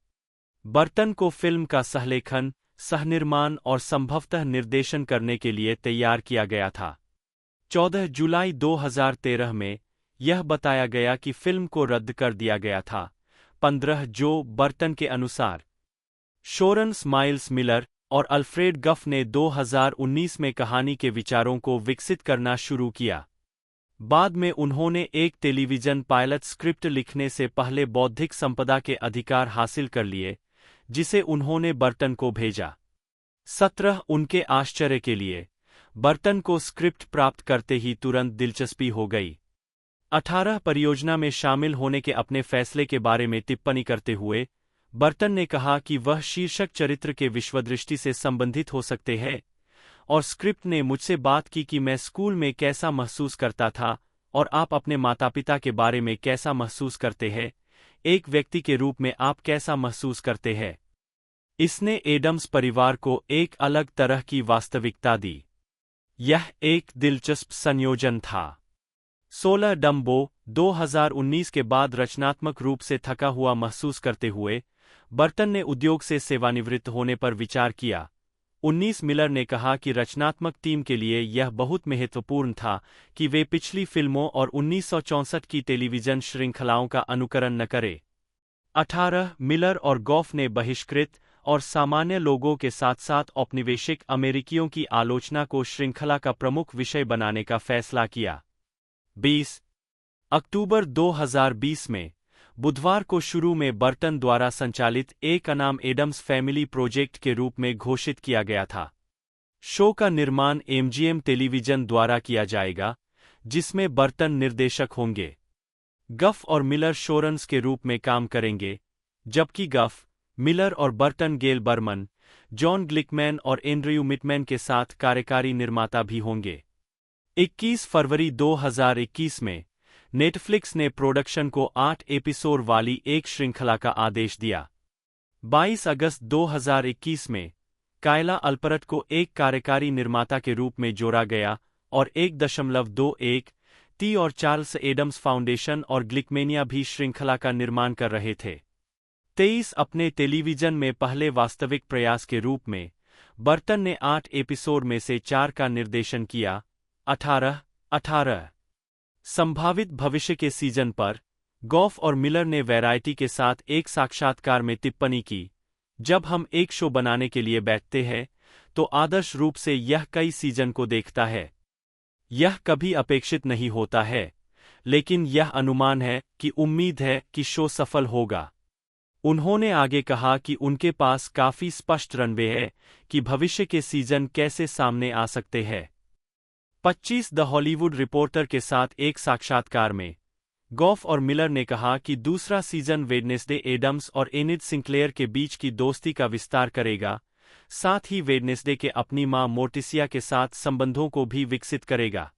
[SPEAKER 2] बर्टन को फिल्म का सहलेखन, सहनिर्माण और संभवतः निर्देशन करने के लिए तैयार किया गया था। 14 जुलाई 2013 में यह बताया गया कि फिल्म को रद्द कर दिया गया था। 15 जो बर्टन के अनुसार शोरन स्माइल्स मिलर और अल्फ्रेड गफ ने 2019 में कहानी के विचारों को विकसित करना शुरू किया। बाद में उन्होंने एक टेलीविजन पायलट स्क्रिप्ट लिखने से पहले बौद्धिक संपदा के अधिकार हासिल कर लिए, जिसे उन्होंने बर्टन को भेजा। 17 उनके आश्चर्य के लिए बर्टन को स्क्रिप्ट प्राप्त करते ही तुरंत दिलचस्पी हो गई। 18 परियोजना में शामिल होने के अपने फैसले के बारे में टिप्पणी करते हुए बर्टन ने कहा कि वह शीर्षक चरित्र के विश्वदृष्टि से संबंधित हो सकते हैं, और स्क्रिप्ट ने मुझसे बात की कि मैं स्कूल में कैसा महसूस करता था और आप अपने माता-पिता के बारे में कैसा महसूस करते हैं, एक व्यक्ति के रूप में आप कैसा महसूस करते हैं। इसने एडम्स परिवार को एक अलग तरह की वास्तविकता दी। यह एक दिलचस्प संयोजन था। 16 डम्बो 2019 के बाद रचनात्मक रूप से थका हुआ महसूस करते हुए बर्टन ने उद्योग से सेवानिवृत्त होने पर विचार किया। 19 मिलर ने कहा कि रचनात्मक टीम के लिए यह बहुत महत्वपूर्ण था कि वे पिछली फिल्मों और 1964 की टेलीविजन श्रृंखलाओं का अनुकरण न करें। 18 मिलर और गॉफ ने बहिष्कृत और सामान्य लोगों के साथ-साथ औपनिवेशिक अमेरिकियों की आलोचना को श्रृंखला का प्रमुख विषय बनाने का फैसला किया। 20 अक्टूबर 2020 में बुधवार को शुरू में बर्टन द्वारा संचालित एक का नाम एडम्स फैमिली प्रोजेक्ट के रूप में घोषित किया गया था। शो का निर्माण एमजीएम टेलीविजन द्वारा किया जाएगा, जिसमें बर्टन निर्देशक होंगे। गफ और मिलर शोरन्स के रूप में काम करेंगे, जबकि गफ, मिलर और बर्टन गेल बर्मन, जॉन ग्लिकमैन और एंड्रयू मिटमैन के साथ कार्यकारी निर्माता भी होंगे। 21 फरवरी 2021 में नेटफ्लिक्स ने प्रोडक्शन को 8 एपिसोड वाली एक श्रृंखला का आदेश दिया। 22 अगस्त 2021 में कायला अल्परट को एक कार्यकारी निर्माता के रूप में जोड़ा गया और 1.21 टी और चार्ल्स एडम्स फाउंडेशन और ग्लिकमेनिया भी श्रृंखला का निर्माण कर रहे थे। 23 अपने टेलीविजन में पहले वास्तविक प्रयास के रूप में बर्टन ने 8 एपिसोड में से 4 का निर्देशन किया। 18 संभावित भविष्य के सीजन पर गॉफ और मिलर ने वैरायटी के साथ एक साक्षात्कार में टिप्पणी की, जब हम एक शो बनाने के लिए बैठते हैं तो आदर्श रूप से यह कई सीजन को देखता है। यह कभी अपेक्षित नहीं होता है, लेकिन यह अनुमान है कि उम्मीद है कि शो सफल होगा। उन्होंने आगे कहा कि उनके पास काफी स्पष्ट रनवे है कि भविष्य के सीजन कैसे सामने आ सकते हैं। 25 द हॉलीवुड रिपोर्टर के साथ एक साक्षात्कार में गॉफ और मिलर ने कहा कि दूसरा सीजन वेडनेसडे एडम्स और एनिड सिंक्लेयर के बीच की दोस्ती का विस्तार करेगा, साथ ही वेडनेसडे के अपनी मां मोर्टिसिया के साथ संबंधों को भी विकसित करेगा।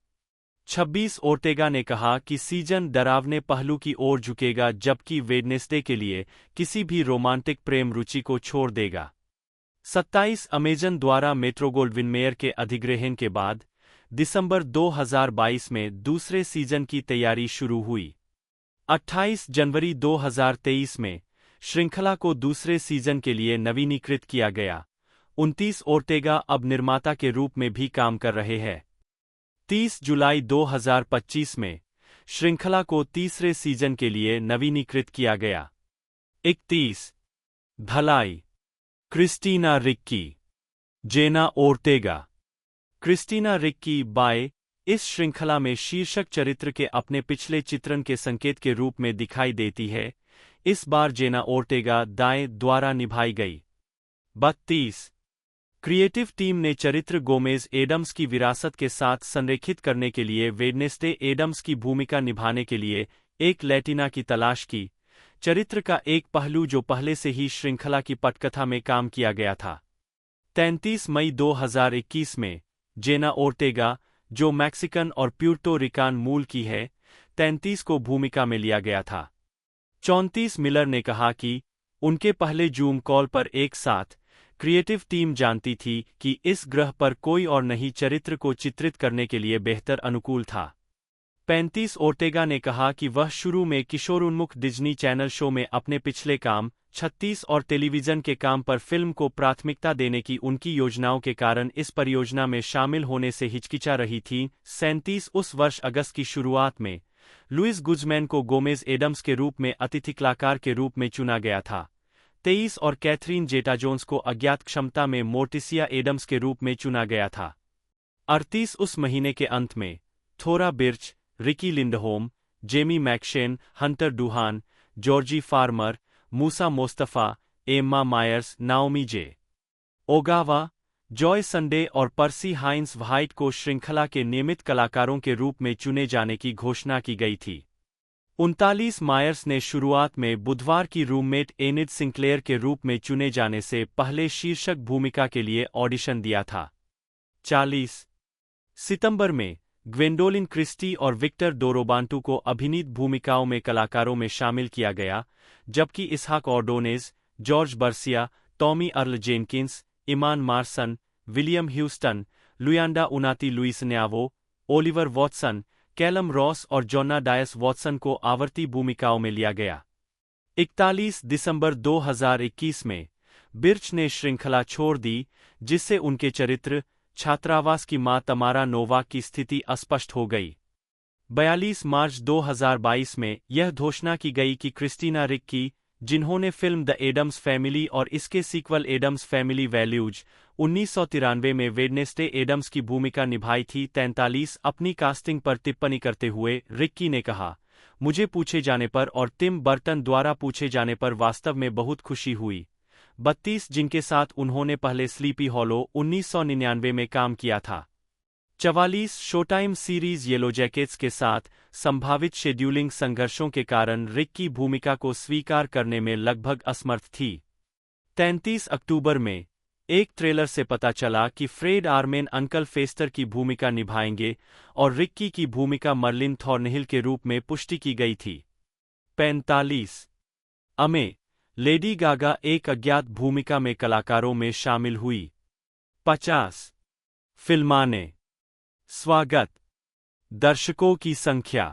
[SPEAKER 2] 26 ओर्टेगा ने कहा कि सीजन डरावने पहलू की ओर झुकेगा, जबकि वेडनेसडे के लिए किसी भी रोमांटिक प्रेम रुचि को छोड़ देगा। 27 अमेजन द्वारा मेट्रो-गोल्डविन-मेयर के अधिग्रहण के बाद दिसंबर 2022 में दूसरे सीजन की तैयारी शुरू हुई। 28 जनवरी 2023 में श्रृंखला को दूसरे सीजन के लिए नवीनीकृत किया गया। 29 ओर्टेगा अब निर्माता के रूप में भी काम कर रहे हैं। 30 जुलाई 2025 में श्रृंखला को तीसरे सीजन के लिए नवीनीकृत किया गया। 31 भलाई Christina Ricci, Jenna Ortega. Christina Ricci by इस श्रृंखला में शीर्षक चरित्र के अपने पिछले चित्रण के संकेत के रूप में दिखाई देती है। इस बार जेना ओर्टेगा दाएं द्वारा निभाई गई। 32 क्रिएटिव टीम ने चरित्र गोमेज एडम्स की विरासत के साथ संरेखित करने के लिए वेडनेसडे एडम्स की भूमिका निभाने के लिए एक लैटिना की तलाश की, चरित्र का एक पहलू जो पहले से ही श्रृंखला की पटकथा में काम किया गया था। 33 मई 2021 में जेना ओर्टेगा, जो मैक्सिकन और प्यूर्टो रिकान मूल की है, 33 को भूमिका में लिया गया था। 34 मिलर ने कहा कि उनके पहले जूम कॉल पर एक साथ क्रिएटिव टीम जानती थी कि इस ग्रह पर कोई और नहीं चरित्र को चित्रित करने के लिए बेहतर अनुकूल था। 35 ओर्टेगा ने कहा कि वह शुरू में किशोरोन्मुख डिज्नी चैनल शो में अपने पिछले काम 36 और टेलीविजन के काम पर फिल्म को प्राथमिकता देने की उनकी योजनाओं के कारण इस परियोजना में शामिल होने से हिचकिचा रही थी। 37 उस वर्ष अगस्त की शुरुआत में लुइस गुज़मैन को गोमेज एडम्स के रूप में अतिथि कलाकार के रूप में चुना गया था। 23 और कैथरीन जेटा-जोन्स को अज्ञात क्षमता में मोर्टिसिया एडम्स के रूप में चुना गया था। 38 उस महीने के अंत में Thora Birch, Riki Lindhome, Jamie McShane, Hunter Doohan, Georgie Farmer, Moosa Mostafa, Emma Myers, Naomi J. Ogawa, Joy Sunday और पर्सी हाइंस व्हाइट को श्रृंखला के नियमित कलाकारों के रूप में चुने जाने की घोषणा की गई थी। 39 मायर्स ने शुरुआत में बुधवार की रूममेट एनिड सिंक्लेयर के रूप में चुने जाने से पहले शीर्षक भूमिका के लिए ऑडिशन दिया था। 40 सितंबर में ग्वेंडोलिन क्रिस्टी और विक्टर डोरोबांटू को अभिनीत भूमिकाओं में कलाकारों में शामिल किया गया, जबकि Isaac Ordonez, George Burcea, Tommie Earl Jenkins, Iman Marson, William Houston, Luyanda Unati Louis Nyawo, Oliver Watson, Calum Ross और जॉना डायस वॉटसन को आवर्ती भूमिकाओं में लिया गया। 41 दिसंबर 2021 में बिर्च ने श्रृंखला छोड़ दी, जिससे उनके चरित्र छात्रावास की मां तमारा नोवाक की स्थिति अस्पष्ट हो गई। 42 मार्च 2022 में यह घोषणा की गई कि क्रिस्टीना रिक्की, जिन्होंने फिल्म द एडम्स फैमिली और इसके सीक्वल एडम्स फैमिली वैल्यूज 1993 में वेडनेसडे एडम्स की भूमिका निभाई थी, 43 अपनी कास्टिंग पर टिप्पणी करते हुए रिक्की ने कहा, मुझे पूछे जाने पर और टिम बर्टन द्वारा पूछे जाने पर वास्तव में बहुत खुशी हुई। 32 जिनके साथ उन्होंने पहले स्लीपी हॉलो 1999 में काम किया था। 44 शोटाइम सीरीज येलो जैकेट्स के साथ संभावित शेड्यूलिंग संघर्षों के कारण रिक्की भूमिका को स्वीकार करने में लगभग असमर्थ थी। 33 अक्टूबर में एक ट्रेलर से पता चला कि फ्रेड आर्मेन अंकल फेस्टर की भूमिका निभाएंगे और रिक्की की भूमिका मर्लिन थॉर्नहिल के रूप में पुष्टि की गई थी। 45 अमे लेडी गागा एक अज्ञात भूमिका में कलाकारों में शामिल हुई। 50 फिल्माने स्वागत दर्शकों की संख्या।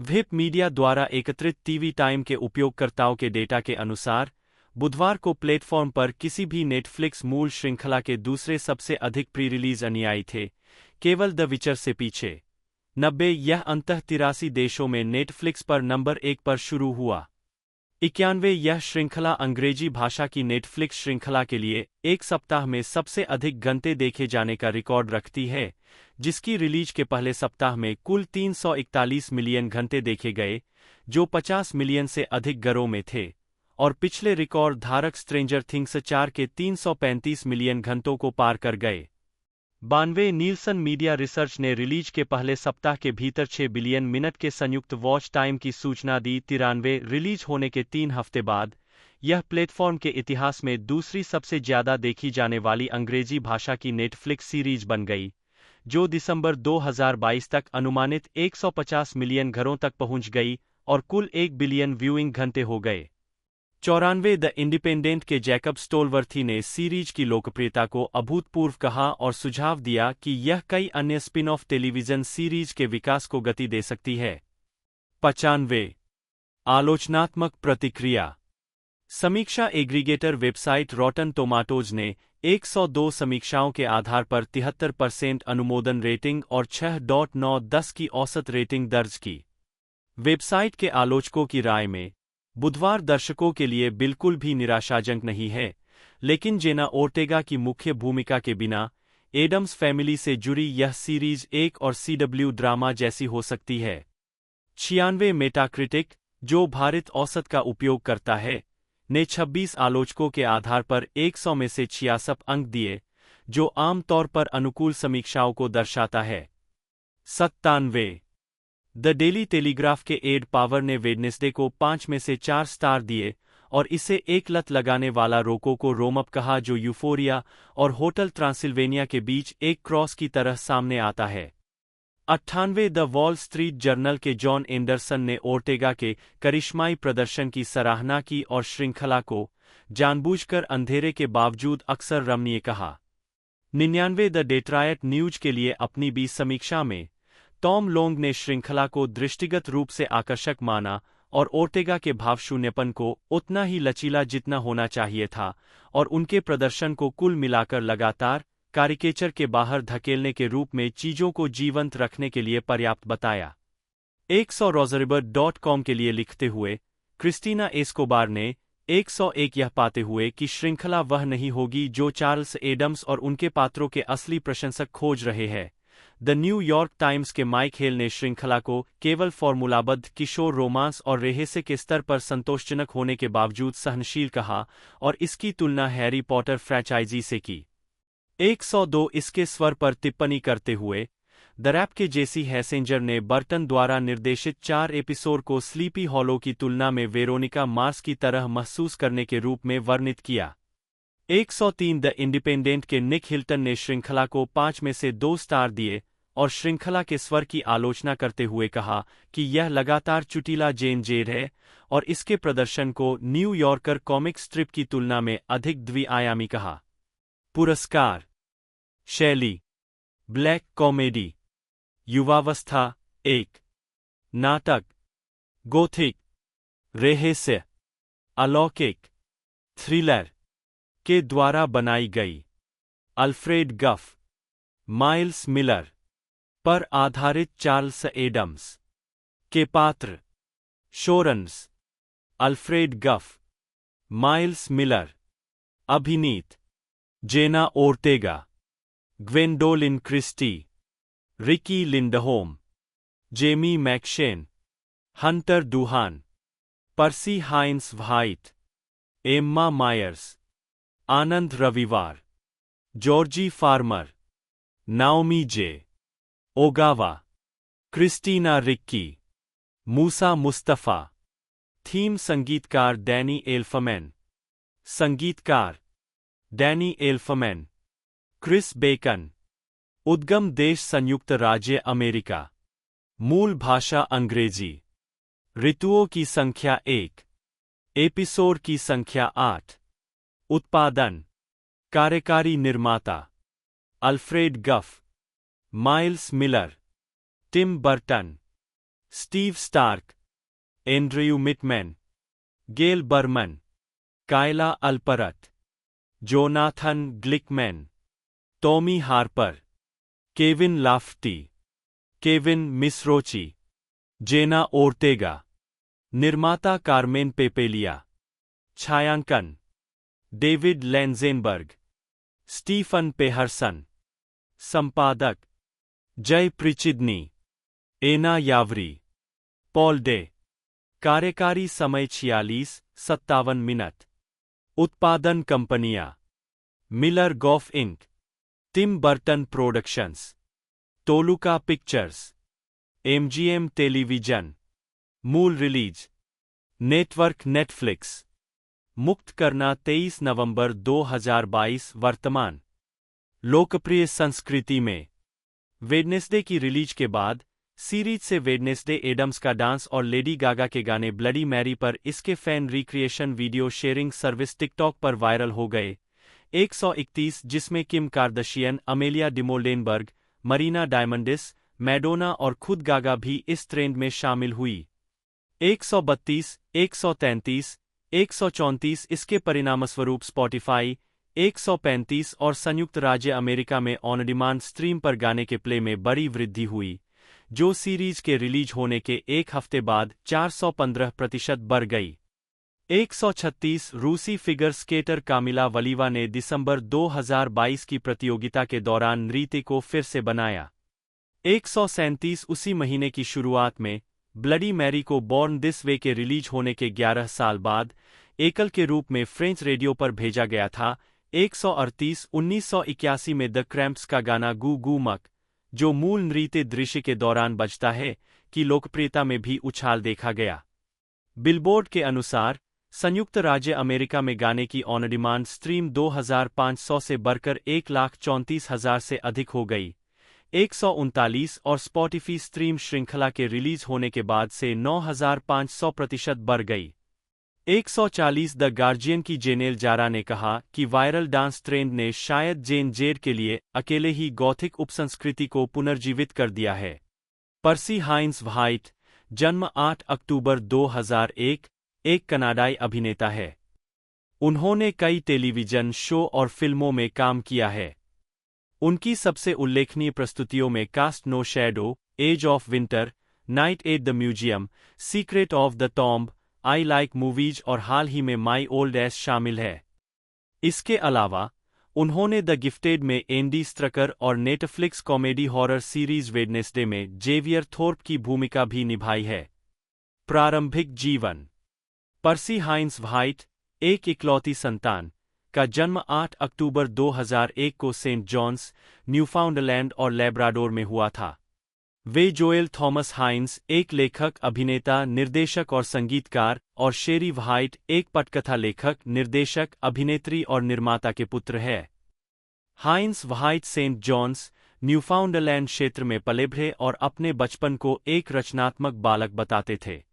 [SPEAKER 2] विप मीडिया द्वारा एकत्रित टीवी टाइम के उपयोगकर्ताओं के डेटा के अनुसार बुधवार को प्लेटफॉर्म पर किसी भी नेटफ्लिक्स मूल श्रृंखला के दूसरे सबसे अधिक प्री रिलीज अनुयायी थे, केवल द विचर से पीछे। 90 यह अंततः 83 देशों में नेटफ्लिक्स पर नंबर 1 पर शुरू हुआ। 91 यह श्रृंखला अंग्रेजी भाषा की नेटफ्लिक्स श्रृंखला के लिए एक सप्ताह में सबसे अधिक घंटे देखे जाने का रिकॉर्ड रखती है, जिसकी रिलीज के पहले सप्ताह में कुल 341 मिलियन घंटे देखे गए, जो 50 मिलियन से अधिक घरों में थे, और पिछले रिकॉर्ड धारक स्ट्रेंजर थिंग्स 4 के 335 मिलियन घंटों को पार कर गए। 92 नीलसन मीडिया रिसर्च ने रिलीज के पहले सप्ताह के भीतर 6 बिलियन मिनट के संयुक्त वॉच टाइम की सूचना दी। 93 रिलीज होने के 3 हफ्ते बाद यह प्लेटफॉर्म के इतिहास में दूसरी सबसे ज्यादा देखी जाने वाली अंग्रेजी भाषा की नेटफ्लिक्स सीरीज बन गई, जो दिसंबर 2022 तक अनुमानित 150 मिलियन घरों तक पहुंच गई और कुल 1 बिलियन व्यूइंग घंटे हो गए। 94 द इंडिपेंडेंट के जैकब स्टोलवर्थी ने सीरीज की लोकप्रियता को अभूतपूर्व कहा और सुझाव दिया कि यह कई अन्य स्पिन ऑफ टेलीविजन सीरीज के विकास को गति दे सकती है। 95 आलोचनात्मक प्रतिक्रिया। समीक्षा एग्रीगेटर वेबसाइट रॉटन टोमाटोज ने 102 समीक्षाओं के आधार पर 73% अनुमोदन रेटिंग और 6.9/10 की औसत रेटिंग दर्ज की। वेबसाइट के आलोचकों की राय में बुधवार दर्शकों के लिए बिल्कुल भी निराशाजनक नहीं है, लेकिन जेना ओर्टेगा की मुख्य भूमिका के बिना एडम्स फैमिली से जुड़ी यह सीरीज एक और CW ड्रामा जैसी हो सकती है। 96 मेटाक्रिटिक, जो भारित औसत का उपयोग करता है, ने 26 आलोचकों के आधार पर 100 में से 66 अंक दिए, जो आमतौर पर अनुकूल समीक्षाओं को दर्शाता है। 97 द डेली टेलीग्राफ के एड पावर ने वेडनेसडे को 5 में से 4 स्टार दिए और इसे एक लत लगाने वाला रोको को रोमअप कहा, जो यूफोरिया और होटल ट्रांसिल्वेनिया के बीच एक क्रॉस की तरह सामने आता है। 98 द वॉल स्ट्रीट जर्नल के जॉन एंडरसन ने ओर्टेगा के करिश्माई प्रदर्शन की सराहना की और श्रृंखला को जानबूझकर अंधेरे के बावजूद अक्सर रमणीय कहा। 99 द डेट्रायट न्यूज के लिए अपनी 20 समीक्षा में टॉम लोंग ने श्रृंखला को दृष्टिगत रूप से आकर्षक माना और ओर्टेगा के भावशून्यपन को उतना ही लचीला जितना होना चाहिए था और उनके प्रदर्शन को कुल मिलाकर लगातार कैरिकेचर के बाहर धकेलने के रूप में चीजों को जीवंत रखने के लिए पर्याप्त बताया। 100 के लिए लिखते हुए क्रिस्टीना एस्कोबार ने 101 यह पाते हुए कि श्रृंखला वह नहीं होगी जो चार्ल्स एडम्स और उनके पात्रों के असली प्रशंसक खोज रहे हैं। द न्यूयॉर्क टाइम्स के माइक हेल ने श्रृंखला को केवल फॉर्मूलाबद्ध किशोर रोमांस और रहस्य के स्तर पर संतोषजनक होने के बावजूद सहनशील कहा और इसकी तुलना हैरी पॉटर फ्रैंचाइजी से की। 102 इसके स्वर पर टिप्पणी करते हुए द रैप के जेसी हैसेंजर ने बर्टन द्वारा निर्देशित 4 एपिसोड को स्लीपी हॉलो की तुलना में वेरोनिका मार्स की तरह महसूस करने के रूप में वर्णित किया। 103 द इंडिपेंडेंट के निक हिल्टन ने श्रृंखला को 5 में से 2 स्टार दिए और श्रृंखला के स्वर की आलोचना करते हुए कहा कि यह लगातार चुटीला जेन जेर है और इसके प्रदर्शन को न्यूयॉर्कर कॉमिक स्ट्रिप की तुलना में अधिक द्विआयामी कहा। पुरस्कार। शैली ब्लैक कॉमेडी, युवावस्था 1, नाटक, गोथिक, रहस्य, अलौकिक, थ्रिलर। के द्वारा बनाई गई। अल्फ्रेड गफ, माइल्स मिलर पर आधारित चार्ल्स एडम्स के पात्र। Showrunners Alfred Gough, Miles Millar. अभिनीत Jenna Ortega, Gwendoline Christie, Riki Lindhome, Jamie McShane, Hunter Doohan, Percy Hynes White, Emma Myers, आनंद रविवार, Georgie Farmer, Naomi J. Ogawa, Christina Ricci, Moosa Mostafa. Theme संगीतकार Danny Elfman. संगीतकार Danny एल्फमैन। Chris bacon. उद्गम देश संयुक्त राज्य America. मूल भाषा अंग्रेजी। ऋतुओं की संख्या 1। एपिसोड की संख्या 8। उत्पादन कार्यकारी निर्माता Alfred Gough, Miles Millar, Tim Burton, Steve Stark, Andrew Mittman, Gail Berman, Kayla Alpert, Jonathan Glickman, Tommy Harper, Kevin Lafferty, Kevin Miserocchi, Jenna Ortega. निर्माता कार्मेन पेपेलिया। छायांकन डेविड लेंजेनबर्ग, स्टीफन पेहरसन। संपादक जय प्रिचिदनी, एना यावरी, पॉल डे। कार्यकारी समय 46-57 मिनट। उत्पादन कंपनियां Miller Goff Inc, Tim Burton productions, Toluca pictures, MGM television. मूल रिलीज नेटवर्क नेटफ्लिक्स। मुक्त करना 23 नवंबर 2022। वर्तमान लोकप्रिय संस्कृति में वेडनेसडे की रिलीज के बाद सीरीज से वेडनेसडे एडम्स का डांस और लेडी गागा के गाने ब्लडी मैरी पर इसके fan recreation video sharing service TikTok पर वायरल हो गए। 131 जिसमें Kim Kardashian, Amelia Dimoldenberg, Marina Diamandis, Madonna और खुद गागा भी इस ट्रेंड में शामिल हुई। 132, 133, 134 इसके परिणामस्वरूप स्पॉटिफाई 135 और संयुक्त राज्य अमेरिका में ऑन डिमांड स्ट्रीम पर गाने के प्ले में बड़ी वृद्धि हुई, जो सीरीज के रिलीज होने के एक हफ्ते बाद 415% बढ़ गई। 136 रूसी फिगर स्केटर कामिला वलीवा ने दिसंबर 2022 की प्रतियोगिता के दौरान नृत्य को फिर से बनाया। 137 उसी महीने की शुरुआत में ब्लडी मैरी को बॉर्न दिस वे के रिलीज होने के 11 साल बाद एकल के रूप में फ्रेंच रेडियो पर भेजा गया था। 138 1981 में द क्रैम्प्स का गाना गू गू मक, जो मूल नृत्य दृश्य के दौरान बजता है, की लोकप्रियता में भी उछाल देखा गया। बिलबोर्ड के अनुसार संयुक्त राज्य अमेरिका में गाने की ऑन डिमांड स्ट्रीम 2500 से बढ़कर 1,34,000 से अधिक हो गई। 139 और स्पॉटिफी स्ट्रीम श्रृंखला के रिलीज होने के बाद से 9,500% बढ़ गई। 140 द गार्जियन की जेनेल जारा ने कहा कि वायरल डांस ट्रेंड ने शायद जेन जेड के लिए अकेले ही गॉथिक उपसंस्कृति को पुनर्जीवित कर दिया है। पर्सी हाइंस व्हाइट, जन्म 8 अक्टूबर 2001, एक कनाडाई अभिनेता है। उन्होंने कई टेलीविजन शो और फिल्मों में काम किया है। उनकी सबसे उल्लेखनीय प्रस्तुतियों में cast no shadow, age of winter, night at the museum, secret of the tomb, I like movies और हाल ही में माई ओल्ड एज शामिल है। इसके अलावा उन्होंने द गिफ्टेड में एंडी स्ट्रकर और Netflix comedy horror series Wednesday में जेवियर थोर्प की भूमिका भी निभाई है। प्रारंभिक जीवन पर्सी हाइंस व्हाइट, एक इकलौती संतान, का जन्म 8 अक्टूबर 2001 को सेंट जॉन्स, न्यूफाउंडलैंड और लेब्राडोर में हुआ था। वे जोएल थॉमस हाइंस, एक लेखक, अभिनेता, निर्देशक और संगीतकार, और शेरी व्हाइट, एक पटकथा लेखक, निर्देशक, अभिनेत्री और निर्माता के पुत्र है। हाइंस व्हाइट सेंट जॉन्स, न्यूफाउंडलैंड क्षेत्र में पले बढ़े और अपने बचपन को एक रचनात्मक बालक बताते थे।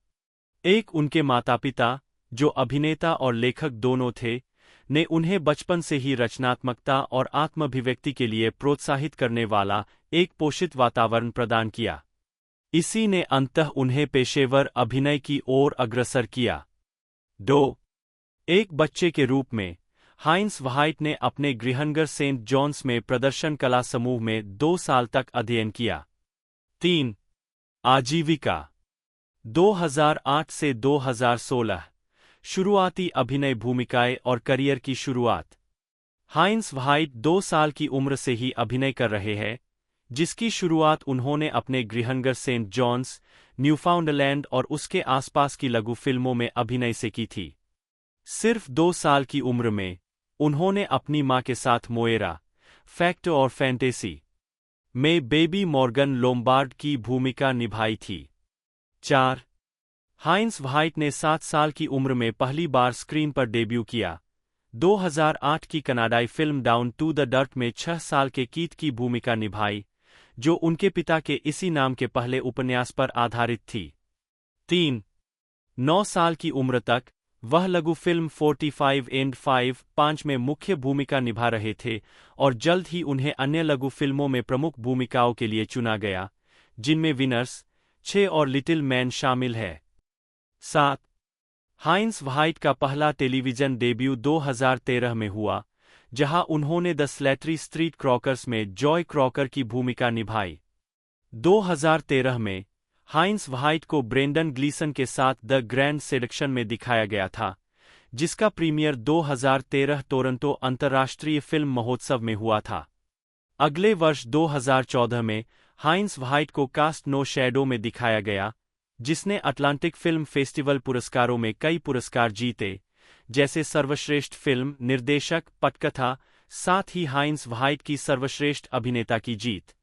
[SPEAKER 2] एक उनके माता-पिता, जो अभिनेता और लेखक दोनों थे, ने उन्हें बचपन से ही रचनात्मकता और आत्माभिव्यक्ति के लिए प्रोत्साहित करने वाला एक पोषित वातावरण प्रदान किया। इसी ने अंततः उन्हें पेशेवर अभिनय की ओर अग्रसर किया। एक बच्चे के रूप में हाइंस व्हाइट ने अपने गृहनगर सेंट जॉन्स में प्रदर्शन कला समूह में 2 साल तक अध्ययन किया। 3. आजीविका 2008 से 2016 शुरुआती अभिनय भूमिकाएं और करियर की शुरुआत। हाइंस व्हाइट 2 साल की उम्र से ही अभिनय कर रहे हैं, जिसकी शुरुआत उन्होंने अपने गृहनगर सेंट जॉन्स, न्यूफाउंडलैंड और उसके आसपास की लघु फिल्मों में अभिनय से की थी। सिर्फ 2 साल की उम्र में उन्होंने अपनी मां के साथ मोएरा, फैक्ट और फैंटेसी में बेबी मॉर्गन लोम्बार्ड की भूमिका निभाई थी। 4. हाइंस व्हाइट ने 7 साल की उम्र में पहली बार स्क्रीन पर डेब्यू किया। 2008 की कनाडाई film down to the dirt में 6 साल के कीथ की भूमिका निभाई, जो उनके पिता के इसी नाम के पहले उपन्यास पर आधारित थी। 3. 9 साल की उम्र तक वह लघु फिल्म 45 एंड 5 में मुख्य भूमिका निभा रहे थे और जल्द ही उन्हें अन्य लघु फिल्मों में प्रमुख भूमिकाओं के लिए चुना गया, जिनमें विनर्स, 6 और लिटिल मैन शामिल है। 7. हाइंस व्हाइट का पहला टेलीविजन डेब्यू 2013 में हुआ, जहां उन्होंने द स्लैटरी स्ट्रीट क्रॉकर्स में जॉय क्रॉकर की भूमिका निभाई। 2013 में हाइंस व्हाइट को ब्रेंडन ग्लीसन के साथ द ग्रैंड सेडक्शन में दिखाया गया था, जिसका प्रीमियर 2013 टोरंटो अंतर्राष्ट्रीय फिल्म महोत्सव में हुआ था। अगले वर्ष 2014 में हाइंस व्हाइट को कास्ट नो शैडो में दिखाया गया, जिसने अटलांटिक फिल्म फेस्टिवल पुरस्कारों में कई पुरस्कार जीते, जैसे सर्वश्रेष्ठ फिल्म निर्देशक, पटकथा, साथ ही हाइंस व्हाइट की सर्वश्रेष्ठ अभिनेता की जीत।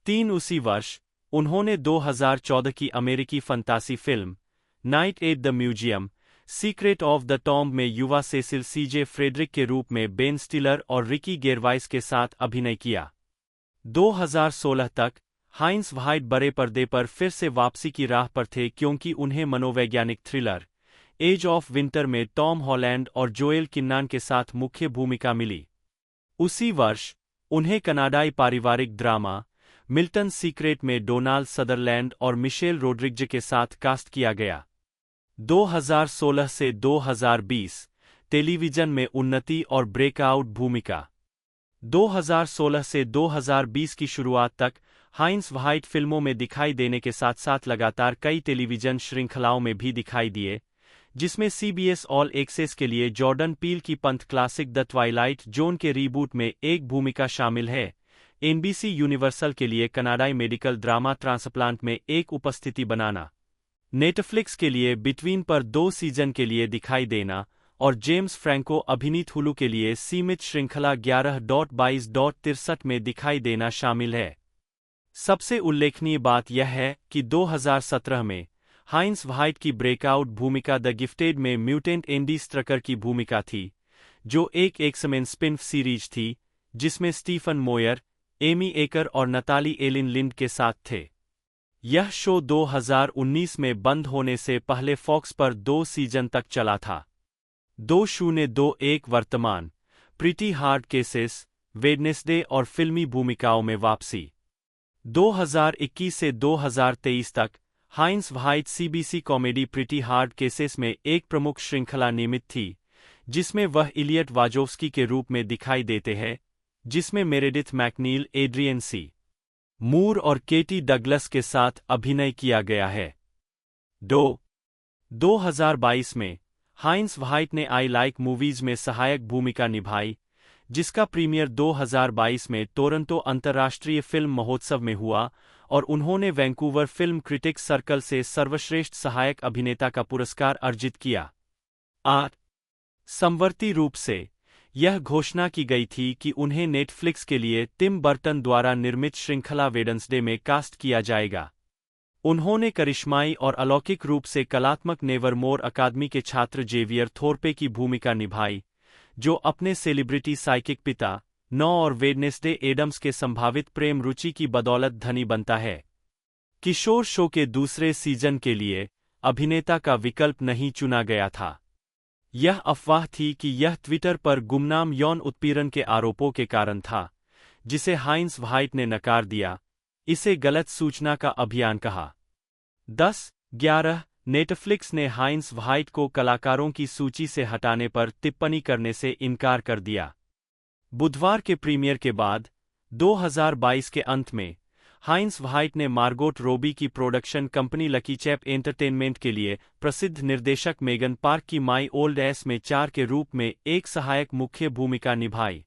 [SPEAKER 2] 3 उसी वर्ष उन्होंने 2014 की अमेरिकी फंतासी film Night at the museum, secret of the Tomb में युवा सेसिल सीजे फ्रेडरिक के रूप में बेन स्टिलर और रिकी गेरवाइस के साथ अभिनय किया। 2016 तक हाइंस व्हाइट बड़े पर्दे पर फिर से वापसी की राह पर थे, क्योंकि उन्हें मनोवैज्ञानिक थ्रिलर एज ऑफ विंटर में टॉम हॉलैंड और जोएल किन्नान के साथ मुख्य भूमिका मिली। उसी वर्ष उन्हें कनाडाई पारिवारिक ड्रामा मिल्टन सीक्रेट में डोनाल्ड सदरलैंड और मिशेल रोड्रिग्ज के साथ कास्ट किया गया। 2016 से 2020 टेलीविजन में उन्नति और ब्रेकआउट भूमिका। 2016 से 2020 की शुरुआत तक हाइंस व्हाइट फिल्मों में दिखाई देने के साथ साथ लगातार कई टेलीविजन श्रृंखलाओं में भी दिखाई दिए, जिसमें CBS ऑल एक्सेस के लिए जॉर्डन पील की पंथ क्लासिक द ट्वाइलाइट जोन के रीबूट में एक भूमिका शामिल है, NBC यूनिवर्सल के लिए कनाडाई मेडिकल ड्रामा ट्रांसप्लांट में एक उपस्थिति बनाना, नेटफ्लिक्स के लिए बिटवीन पर 2 सीजन के लिए दिखाई देना और जेम्स फ्रैंको अभिनीत हुलू के लिए सीमित श्रृंखला 11.22.63 में दिखाई देना शामिल है। सबसे उल्लेखनीय बात यह है कि 2017 में हाइंस व्हाइट की ब्रेकआउट भूमिका द गिफ्टेड में म्यूटेंट एंडी स्ट्रकर की भूमिका थी, जो एक एक्स-मेन स्पिन-ऑफ सीरीज थी, जिसमें स्टीफन मोयर, एमी एकर और नताली एलिन लिंड के साथ थे। यह शो 2019 में बंद होने से पहले फॉक्स पर 2 सीजन तक चला था। 2021 वर्तमान प्रीटी हार्ड केसेस, वेडनेसडे और फिल्मी भूमिकाओं में वापसी। 2021 से 2023 तक Hynes White CBC comedy Pretty Hard Cases में एक प्रमुख श्रृंखला नियमित थी, जिसमें वह इलियट वाजोव्स्की के रूप में दिखाई देते हैं, जिसमें मेरेडिथ मैकनील, एड्रियन सी. मूर और केटी डगलस के साथ अभिनय किया गया है। 2022 में हाइंस व्हाइट ने आई लाइक मूवीज में सहायक भूमिका निभाई, जिसका प्रीमियर 2022 में टोरंटो अंतर्राष्ट्रीय फिल्म महोत्सव में हुआ और उन्होंने वैंकूवर फिल्म क्रिटिक्स सर्कल से सर्वश्रेष्ठ सहायक अभिनेता का पुरस्कार अर्जित किया। समवर्ती रूप से यह घोषणा की गई थी कि उन्हें नेटफ्लिक्स के लिए टिम बर्टन द्वारा निर्मित श्रृंखला वेडनेसडे में कास्ट किया जाएगा। उन्होंने करिश्माई और अलौकिक रूप से कलात्मक नेवरमोर अकादमी के छात्र जेवियर थोरपे की भूमिका निभाई, जो अपने सेलिब्रिटी साइकिक पिता नौ और वेडनेसडे एडम्स के संभावित प्रेम रुचि की बदौलत धनी बनता है। किशोर शो के दूसरे सीजन के लिए अभिनेता का विकल्प नहीं चुना गया था। यह अफवाह थी कि यह ट्विटर पर गुमनाम यौन उत्पीड़न के आरोपों के कारण था, जिसे हाइंस व्हाइट ने नकार दिया, इसे गलत सूचना का अभियान कहा। 10/11 नेटफ्लिक्स ने हाइंस व्हाइट को कलाकारों की सूची से हटाने पर टिप्पणी करने से इनकार कर दिया। बुधवार के प्रीमियर के बाद 2022 के अंत में हाइंस व्हाइट ने मार्गोट रोबी की production company lucky chap entertainment के लिए प्रसिद्ध निर्देशक मेगन पार्क की माई ओल्ड एस में 4 के रूप में एक सहायक मुख्य भूमिका निभाई।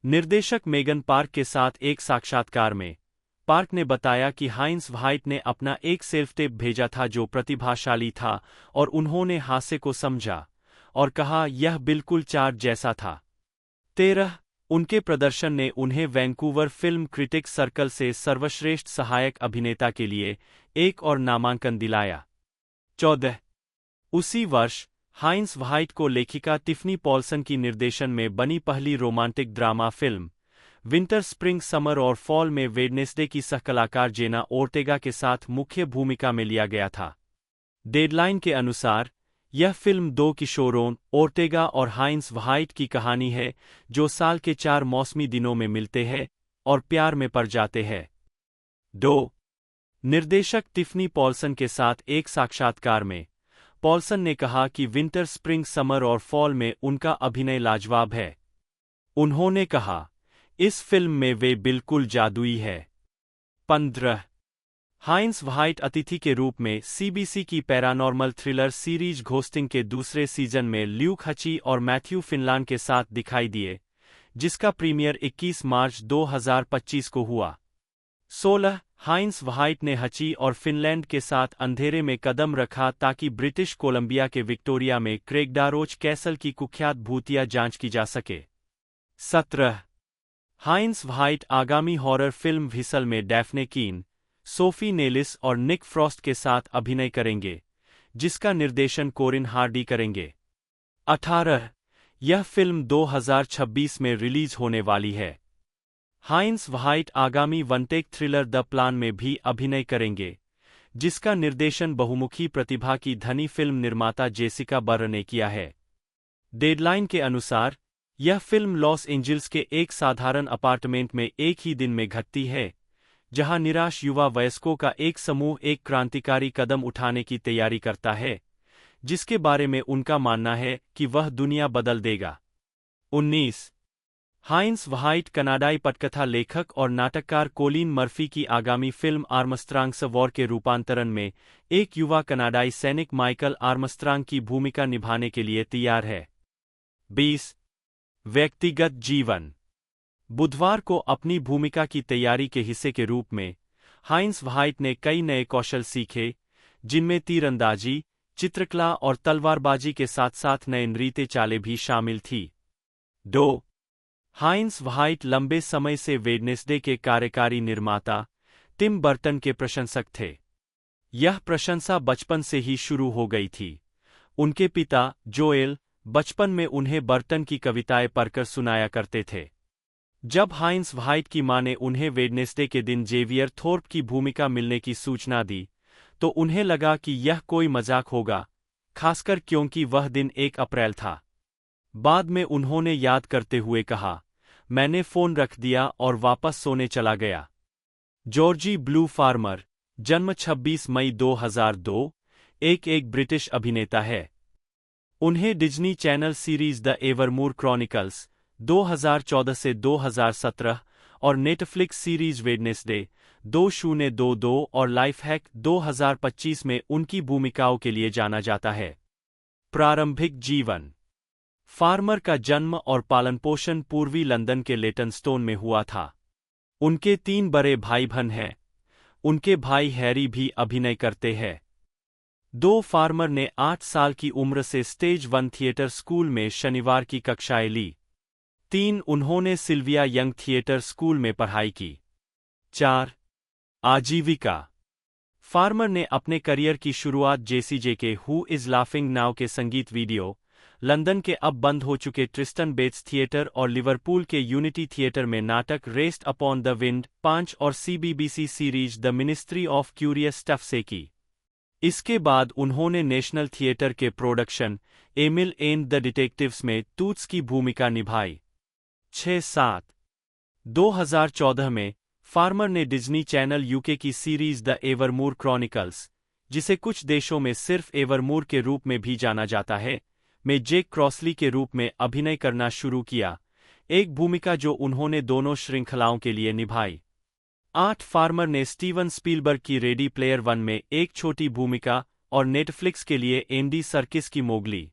[SPEAKER 2] निर्देशक मेगन पार्क के साथ एक साक्षात्कार में पार्क ने बताया कि हाइंस व्हाइट ने अपना एक सेल्फ टेप भेजा था जो प्रतिभाशाली था और उन्होंने हास्य को समझा और कहा यह बिल्कुल 4 जैसा था। 13 उनके प्रदर्शन ने उन्हें वैंकूवर फिल्म क्रिटिक्स सर्कल से सर्वश्रेष्ठ सहायक अभिनेता के लिए एक और नामांकन दिलाया। 14 उसी वर्ष हाइंस व्हाइट को लेखिका टिफ़नी पॉल्सन की निर्देशन में बनी पहली romantic drama film winter spring summer और फॉल में वेडनेसडे की सहकलाकार जेना ओर्टेगा के साथ मुख्य भूमिका में लिया गया था। डेडलाइन के अनुसार यह फिल्म 2 किशोरों ओर्टेगा और हाइंस व्हाइट की कहानी है जो साल के 4 मौसमी दिनों में मिलते हैं और प्यार में पड़ जाते हैं। 2 निर्देशक टिफ़नी पॉल्सन के साथ एक साक्षात्कार में पॉल्सन ने कहा कि विंटर स्प्रिंग समर और फॉल में उनका अभिनय लाजवाब है। उन्होंने कहा इस फिल्म में वे बिल्कुल जादुई है। 15 हाइंस व्हाइट अतिथि के रूप में सीबीसी की पैरानॉर्मल थ्रिलर सीरीज घोस्टिंग के दूसरे सीजन में ल्यूक हची और मैथ्यू फिनलान के साथ दिखाई दिए, जिसका प्रीमियर 21 मार्च 2025 को हुआ। 16 हाइंस व्हाइट ने हची और फिनलैंड के साथ अंधेरे में कदम रखा ताकि ब्रिटिश कोलंबिया के विक्टोरिया में क्रेगडारोच कैसल की कुख्यात भूतिया जांच की जा सके। 17 हाइंस व्हाइट आगामी हॉरर फिल्म व्हिसल में डैफ्ने कीन, सोफी नेलिस और निक फ्रॉस्ट के साथ अभिनय करेंगे, जिसका निर्देशन कोरिन हार्डी करेंगे। 18 यह फिल्म 2026 में रिलीज होने वाली है। हाइंस व्हाइट आगामी वनटेक थ्रिलर द प्लान में भी अभिनय करेंगे, जिसका निर्देशन बहुमुखी प्रतिभा की धनी फिल्म निर्माता जेसिका बर्र ने किया है। डेडलाइन के अनुसार यह फिल्म लॉस एंजिल्स के एक साधारण अपार्टमेंट में एक ही दिन में घटती है, जहां निराश युवा वयस्कों का एक समूह एक क्रांतिकारी कदम उठाने की तैयारी करता है, जिसके बारे में उनका मानना है कि वह दुनिया बदल देगा। 19 हाइंस व्हाइट कनाडाई पटकथा लेखक और नाटककार कोलिन मर्फी की आगामी फिल्म आर्मस्ट्रांग वॉर के रूपांतरण में एक युवा कनाडाई सैनिक माइकल आर्मस्ट्रांग की भूमिका निभाने के लिए तैयार है। 20 व्यक्तिगत जीवन बुधवार को अपनी भूमिका की तैयारी के हिस्से के रूप में हाइंस व्हाइट ने कई नए कौशल सीखे, जिनमें तीरंदाजी, चित्रकला और तलवारबाजी के साथ साथ नए नृत्य चालें भी शामिल थी। 2 हाइंस व्हाइट लंबे समय से वेडनेसडे के कार्यकारी निर्माता टिम बर्टन के प्रशंसक थे। यह प्रशंसा बचपन से ही शुरू हो गई थी। उनके पिता जोएल बचपन में उन्हें बर्टन की कविताएं पढ़कर सुनाया करते थे। जब हाइंस व्हाइट की मां ने उन्हें वेडनेसडे के दिन जेवियर थोर्प की भूमिका मिलने की सूचना दी, तो उन्हें लगा कि यह कोई मजाक होगा, खासकर क्योंकि वह दिन 1 अप्रैल था। बाद में उन्होंने याद करते हुए कहा, मैंने फोन रख दिया और वापस सोने चला गया। जॉर्जी ब्लू फार्मर, जन्म 26 मई 2002, एक ब्रिटिश अभिनेता है। उन्हें Disney Channel series The Evermoor Chronicles 2014 से 2017 और नेटफ्लिक्स सीरीज वेडनेसडे 2022 और लाइफ हैक 2025 में उनकी भूमिकाओं के लिए जाना जाता है। प्रारंभिक जीवन फार्मर का जन्म और पालनपोषण पूर्वी लंदन के लेटनस्टोन में हुआ था। उनके 3 बड़े भाई बहन हैं। उनके भाई हैरी भी अभिनय करते हैं। 2 फार्मर ने 8 साल की उम्र से स्टेज 1 थिएटर स्कूल में शनिवार की कक्षाएं ली। 3 उन्होंने सिल्विया यंग थिएटर स्कूल में पढ़ाई की। 4 आजीविका फार्मर ने अपने करियर की शुरुआत जेसीजे के हु इज लाफिंग नाउ के संगीत वीडियो, लंदन के अब बंद हो चुके ट्रिस्टन बेट्स थिएटर और लिवरपूल के यूनिटी थिएटर में नाटक रेस्ट अपॉन द विंड 5 और CBBC series The Ministry of Curious Stuff से की। इसके बाद उन्होंने नेशनल थिएटर के production Emil and the Detectives में टूट्स की भूमिका निभाई। 6-7 2014 में फार्मर ने डिज्नी चैनल यूके की सीरीज द एवरमूर क्रॉनिकल्स जिसे कुछ देशों में सिर्फ एवरमूर के रूप में भी जाना जाता है, में जेक क्रॉसली के रूप में अभिनय करना शुरू किया, एक भूमिका जो उन्होंने दोनों श्रृंखलाओं के लिए निभाई। 8 फार्मर ने स्टीवन स्पीलबर्ग की रेडी प्लेयर वन में एक छोटी भूमिका और नेटफ्लिक्स के लिए एंडी सर्किस की Mowgli,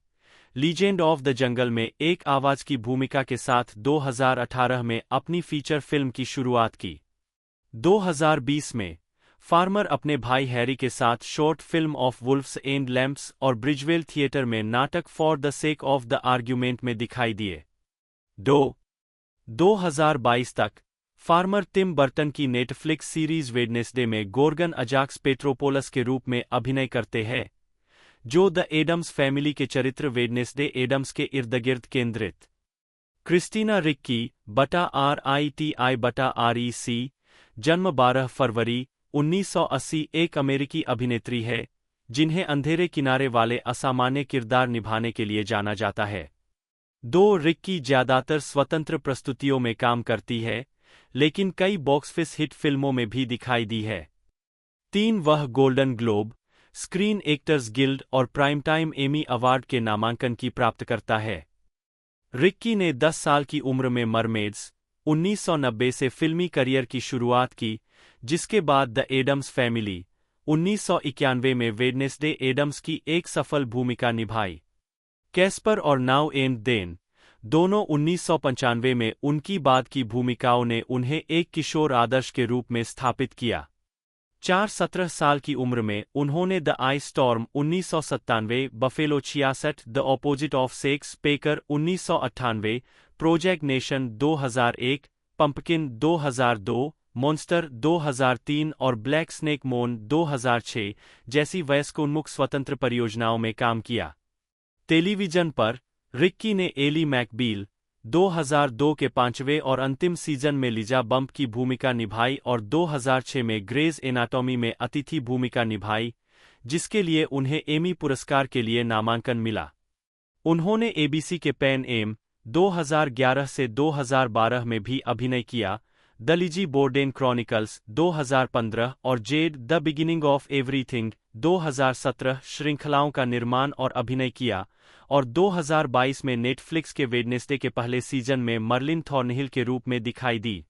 [SPEAKER 2] legend of the jungle में एक आवाज की भूमिका के साथ 2018 में अपनी फीचर फिल्म की शुरुआत की। 2020 में फार्मर अपने भाई हैरी के साथ short film of wolves and lamps और ब्रिजवेल थिएटर में नाटक for the sake of the argument में दिखाई दिए। 2022 तक फार्मर टिम बर्टन की नेटफ्लिक्स सीरीज वेडनेसडे में गोर्गन अजाक्स पेट्रोपोलस के रूप में अभिनय करते हैं, जो द एडम्स फैमिली के चरित्र वेडनेसडे एडम्स के इर्दगिर्द केंद्रित। क्रिस्टीना रिक्की बटा RITI/REC, जन्म 12 फरवरी 1980, एक अमेरिकी अभिनेत्री है जिन्हें अंधेरे किनारे वाले असामान्य किरदार निभाने के लिए जाना जाता है। रिक्की ज्यादातर स्वतंत्र प्रस्तुतियों में काम करती है, लेकिन कई बॉक्स ऑफिस हिट फिल्मों में भी दिखाई दी है। वह golden globe, screen actors guild और प्राइम टाइम एमी अवार्ड के नामांकन की प्राप्त करता है। रिक्की ने 10 साल की उम्र में मरमेड्स 1990 से फिल्मी करियर की शुरुआत की, जिसके बाद द एडम्स फैमिली 1991 में वेडनेसडे एडम्स की एक सफल भूमिका निभाई। कैस्पर और नाउ एंड देन दोनों 1995 में उनकी बाद की भूमिकाओं ने उन्हें एक किशोर आदर्श के रूप में स्थापित किया। 17 साल की उम्र में उन्होंने the ice storm 1997, buffalo 66, the opposite of sex picker 1998, project nation 2001, pumpkin 2002, monster 2003 और ब्लैक स्नेक मोन 2006 जैसी वयस्कोन्मुख स्वतंत्र परियोजनाओं में काम किया। टेलीविजन पर रिक्की ने एली मैकबील 2002 के 5वें और अंतिम सीजन में लिजा बम्प की भूमिका निभाई और 2006 में ग्रेज एनाटॉमी में अतिथि भूमिका निभाई, जिसके लिए उन्हें एमी पुरस्कार के लिए नामांकन मिला। उन्होंने एबीसी के पैन एम 2011 से 2012 में भी अभिनय किया, द लिजी बोर्डेन क्रॉनिकल्स 2015 और Z the beginning of everything 2017 श्रृंखलाओं का निर्माण और अभिनय किया, और 2022 में नेटफ्लिक्स के वेडनेसडे के पहले सीजन में मर्लिन थॉर्नहिल के रूप में दिखाई दी।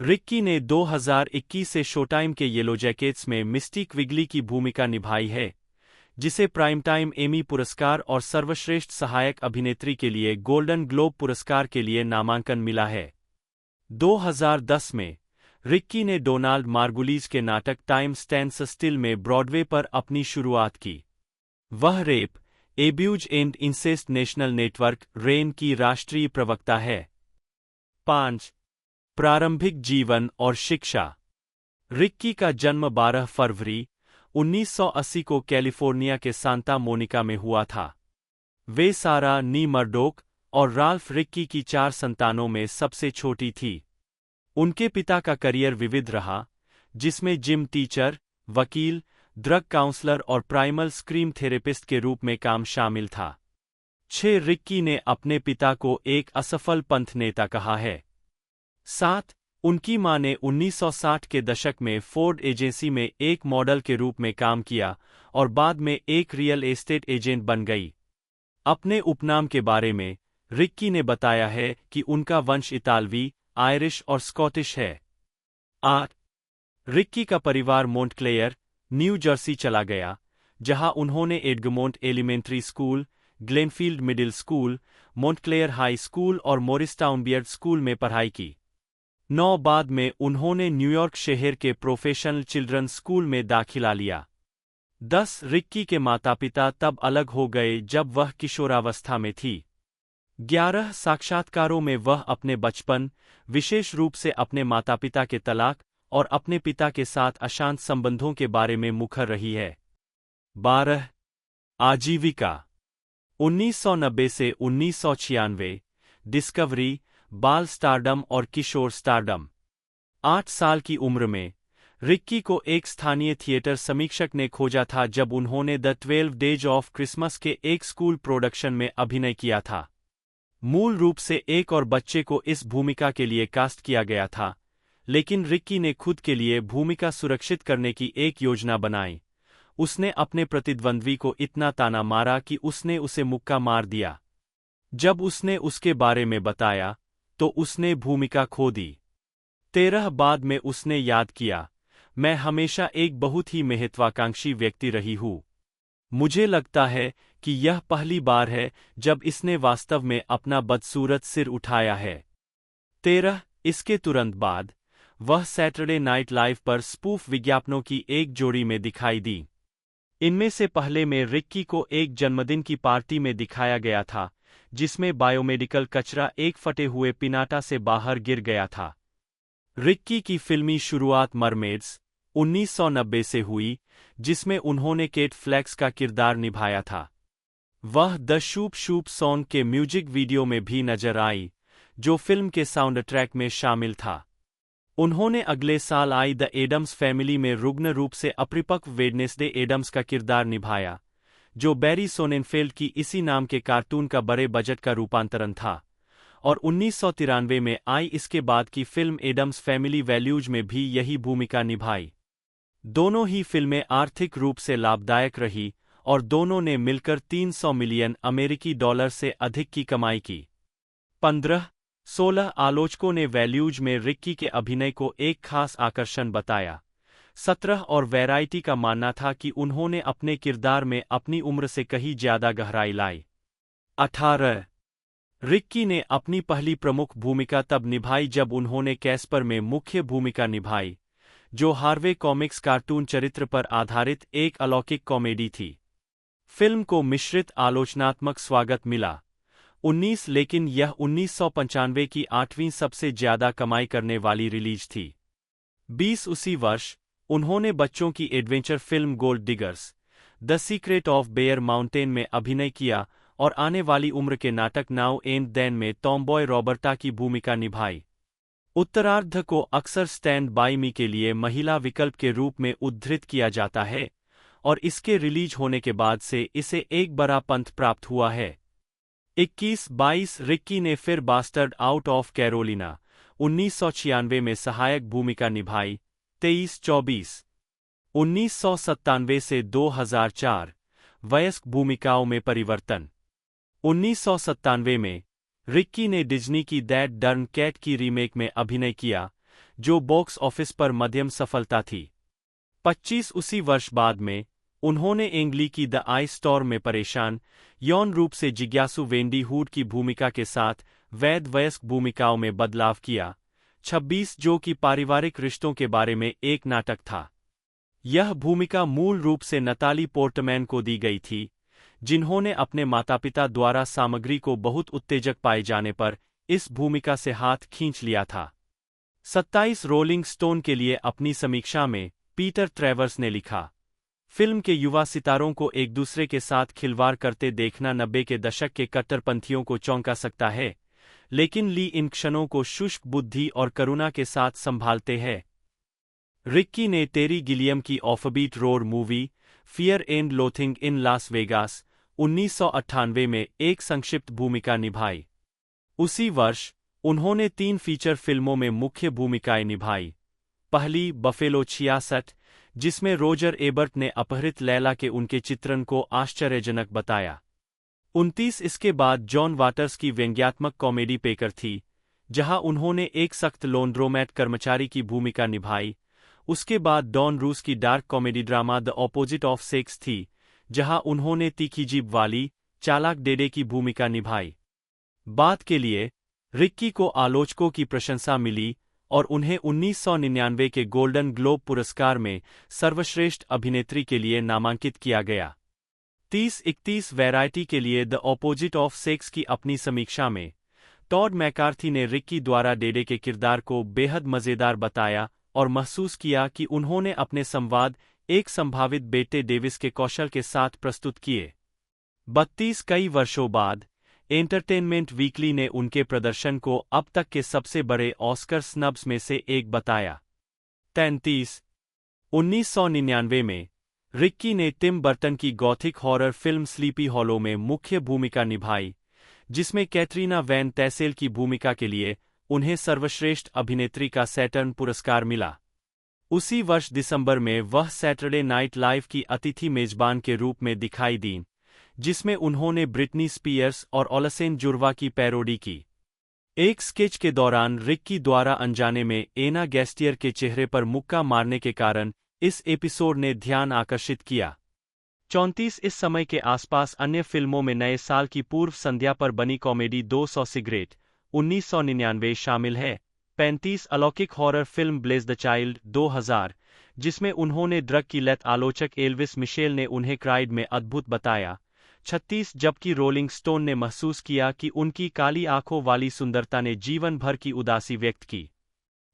[SPEAKER 2] रिक्की ने 2021 से शोटाइम के येलो जैकेट्स में मिस्टी क्विगली की भूमिका निभाई है, जिसे प्राइम टाइम एमी पुरस्कार और सर्वश्रेष्ठ सहायक अभिनेत्री के लिए गोल्डन ग्लोब पुरस्कार के लिए नामांकन मिला है। 2010 में रिक्की ने डोनाल्ड मार्गुलीज के नाटक टाइम स्टैंड्स स्टिल में ब्रॉडवे पर अपनी शुरुआत की। वह rape, abuse and incest national network rain की राष्ट्रीय प्रवक्ता है। 5. प्रारंभिक जीवन और शिक्षा। रिक्की का जन्म 12 फरवरी 1980 को कैलिफोर्निया के सांता मोनिका में हुआ था। वे सारा नी मर्डोक और राल्फ रिक्की की 4 संतानों में सबसे छोटी थी। उनके पिता का करियर विविध रहा, जिसमें जिम टीचर, वकील, ड्रग काउंसलर और प्राइमल स्क्रीम थेरेपिस्ट के रूप में काम शामिल था। 6. रिक्की ने अपने पिता को एक असफल पंथ नेता कहा है। 7. उनकी मां ने 1960 के दशक में फोर्ड एजेंसी में एक मॉडल के रूप में काम किया और बाद में एक रियल एस्टेट एजेंट बन गई। अपने उपनाम के बारे में रिक्की ने बताया है कि उनका वंश इतालवी, आयरिश और स्कॉटिश है। 8. रिक्की का परिवार मोंटक्लेयर, न्यू जर्सी चला गया, जहां उन्होंने Edgemont Elementary School, Glenfield Middle School, Montclair High School और मोरिसटाउन बियर्ड स्कूल में पढ़ाई की। 9. बाद में उन्होंने न्यूयॉर्क शहर के प्रोफेशनल चिल्ड्रन स्कूल में दाखिला लिया। 10. रिक्की के माता-पिता तब अलग हो गए जब वह किशोरावस्था में थी। 11. साक्षात्कारों में वह अपने बचपन, विशेष रूप से अपने माता-पिता के तलाक और अपने पिता के साथ अशांत संबंधों के बारे में मुखर रही है। 12. आजीविका। 1990 से 1996, डिस्कवरी, बाल स्टारडम और किशोर स्टारडम। 8 साल की उम्र में रिक्की को एक स्थानीय थिएटर समीक्षक ने खोजा था जब उन्होंने द 12 डेज ऑफ क्रिसमस के एक स्कूल प्रोडक्शन में अभिनय किया था। मूल रूप से एक और बच्चे को इस भूमिका के लिए कास्ट किया गया था, लेकिन रिक्की ने खुद के लिए भूमिका सुरक्षित करने की एक योजना बनाई उसने अपने प्रतिद्वंद्वी को इतना ताना मारा कि उसने उसे मुक्का मार दिया। जब उसने उसके बारे में बताया तो उसने भूमिका खो दी। 13 बाद में उसने याद किया, मैं हमेशा एक बहुत ही महत्वाकांक्षी व्यक्ति रही हूँ। मुझे लगता है कि यह पहली बार है जब इसने वास्तव में अपना बदसूरत सिर उठाया है। 13 इसके तुरंत बाद वह सैटरडे नाइट लाइव पर स्पूफ विज्ञापनों की एक जोड़ी में दिखाई दी। इनमें से पहले में रिक्की को एक जन्मदिन की पार्टी में दिखाया गया था जिसमें बायोमेडिकल कचरा एक फटे हुए पिनाटा से बाहर गिर गया था। रिक्की की फिल्मी शुरुआत मरमेड्स 1990 से हुई, जिसमें उन्होंने केट फ्लैक्स का किरदार निभाया था। वह द शूप शूप सॉन्ग के म्यूजिक वीडियो में भी नजर आई, जो फिल्म के साउंड ट्रैक में शामिल था। उन्होंने अगले साल आई द एडम्स फैमिली में रुग्ण रूप से अपरिपक्व वेडनेसडे एडम्स का किरदार निभाया, जो बैरी सोनेनफेल्ड की इसी नाम के कार्टून का बड़े बजट का रूपांतरण था, और 1993 में आई इसके बाद की फिल्म एडम्स फैमिली वैल्यूज में भी यही भूमिका निभाई। दोनों ही फिल्में आर्थिक रूप से लाभदायक रही और दोनों ने मिलकर 300 मिलियन अमेरिकी डॉलर से अधिक की कमाई की। 15-16 आलोचकों ने वैल्यूज में रिक्की के अभिनय को एक खास आकर्षण बताया। 17 और वैरायटी का मानना था कि उन्होंने अपने किरदार में अपनी उम्र से कहीं ज्यादा गहराई लाई। 18 रिक्की ने अपनी पहली प्रमुख भूमिका तब निभाई जब उन्होंने कैस्पर में मुख्य भूमिका निभाई, जो हार्वे कॉमिक्स कार्टून चरित्र पर आधारित एक अलौकिक कॉमेडी थी। फिल्म को मिश्रित आलोचनात्मक स्वागत मिला। 19 लेकिन यह 1995 की 8वीं सबसे ज्यादा कमाई करने वाली रिलीज थी। 20 उसी वर्ष उन्होंने बच्चों की adventure film gold diggers the secret of bear mountain में अभिनय किया और आने वाली उम्र के नाटक नाउ एंड देन में टॉमबॉय रॉबर्टा की भूमिका निभाई। उत्तरार्ध को अक्सर स्टैंड बाय मी के लिए महिला विकल्प के रूप में उद्धृत किया जाता है और इसके रिलीज होने के बाद से इसे एक बड़ा पंथ प्राप्त हुआ है। 21-22 रिक्की ने फिर बास्टर्ड आउट ऑफ कैरोलिना 1996 में सहायक भूमिका निभाई। 23-24 1997 से 2004 वयस्क भूमिकाओं में परिवर्तन। 1997 में रिक्की ने डिज्नी की दैट डर्न कैट की रीमेक में अभिनय किया, जो बॉक्स ऑफिस पर मध्यम सफलता थी। 25 उसी वर्ष बाद में उन्होंने एंग्ली की द आई स्टॉर्म में परेशान यौन रूप से जिज्ञासु वेंडी हुड की भूमिका के साथ वैध वयस्क भूमिकाओं में बदलाव किया। 26 जो कि पारिवारिक रिश्तों के बारे में एक नाटक था। यह भूमिका मूल रूप से नताली पोर्टमैन को दी गई थी, जिन्होंने अपने माता-पिता द्वारा सामग्री को बहुत उत्तेजक पाए जाने पर इस भूमिका से हाथ खींच लिया था। 27 रोलिंग स्टोन के लिए अपनी समीक्षा में पीटर ट्रेवर्स ने लिखा, फिल्म के युवा सितारों को एक दूसरे के साथ खिलवाड़ करते देखना 90 के दशक के कट्टरपंथियों को चौंका सकता है, लेकिन ली इन क्षणों को शुष्क बुद्धि और करुणा के साथ संभालते हैं। रिक्की ने टेरी गिलियम की offbeat road movie fear and loathing in Las Vegas 1998 में एक संक्षिप्त भूमिका निभाई। उसी वर्ष उन्होंने 3 फीचर फिल्मों में मुख्य भूमिकाएं निभाई। पहली बफेलो 66, जिसमें रोजर एबर्ट ने अपहृत लैला के उनके चित्रण को आश्चर्यजनक बताया। 29 इसके बाद जॉन वाटर्स की व्यंग्यात्मक कॉमेडी पेकर थी, जहां उन्होंने एक सख्त लॉन्ड्रोमैट कर्मचारी की भूमिका निभाई। उसके बाद डॉन रूस की dark comedy drama the opposite of sex थी, जहां उन्होंने तीखी जीभ वाली चालाक डेडे की भूमिका निभाई। बात के लिए रिक्की को आलोचकों की प्रशंसा मिली और उन्हें 1999 के गोल्डन ग्लोब पुरस्कार में सर्वश्रेष्ठ अभिनेत्री के लिए नामांकित किया गया। 30-31 वैरायटी के लिए द ऑपोजिट ऑफ सेक्स की अपनी समीक्षा में टॉड मैकार्थी ने रिक्की द्वारा डेडे के किरदार को बेहद मजेदार बताया और महसूस किया कि उन्होंने अपने संवाद एक संभावित बेटे डेविस के कौशल के साथ प्रस्तुत किए। 32 कई वर्षों बाद एंटरटेनमेंट वीकली ने उनके प्रदर्शन को अब तक के सबसे बड़े ऑस्कर स्नब्स में से एक बताया। 33 1999 में रिक्की ने टिम बर्टन की Gothic horror film sleepy hollow में मुख्य भूमिका निभाई, जिसमें कैटरीना वैन टैसेल की भूमिका के लिए उन्हें सर्वश्रेष्ठ अभिनेत्री का सैटर्न पुरस्कार मिला। उसी वर्ष दिसंबर में वह सैटरडे नाइट लाइव की अतिथि मेजबान के रूप में दिखाई दीं, जिसमें उन्होंने ब्रिटनी स्पीयर्स और ओलेसेन जुर्वा की पैरोडी की। एक स्केच के दौरान रिक्की द्वारा अनजाने में एना गैस्टियर के चेहरे पर मुक्का मारने के कारण इस एपिसोड ने ध्यान आकर्षित किया। 34 इस समय के आसपास अन्य फिल्मों में नए साल की पूर्व संध्या पर बनी कॉमेडी 200 सिगरेट 1999 शामिल है। 35 अलौकिक horror film blaze the child 2000, जिसमें उन्होंने ड्रग की लत आलोचक एल्विस मिशेल ने उन्हें क्राइड में अद्भुत बताया। 36 जबकि रोलिंग स्टोन ने महसूस किया कि उनकी काली आंखों वाली सुंदरता ने जीवन भर की उदासी व्यक्त की।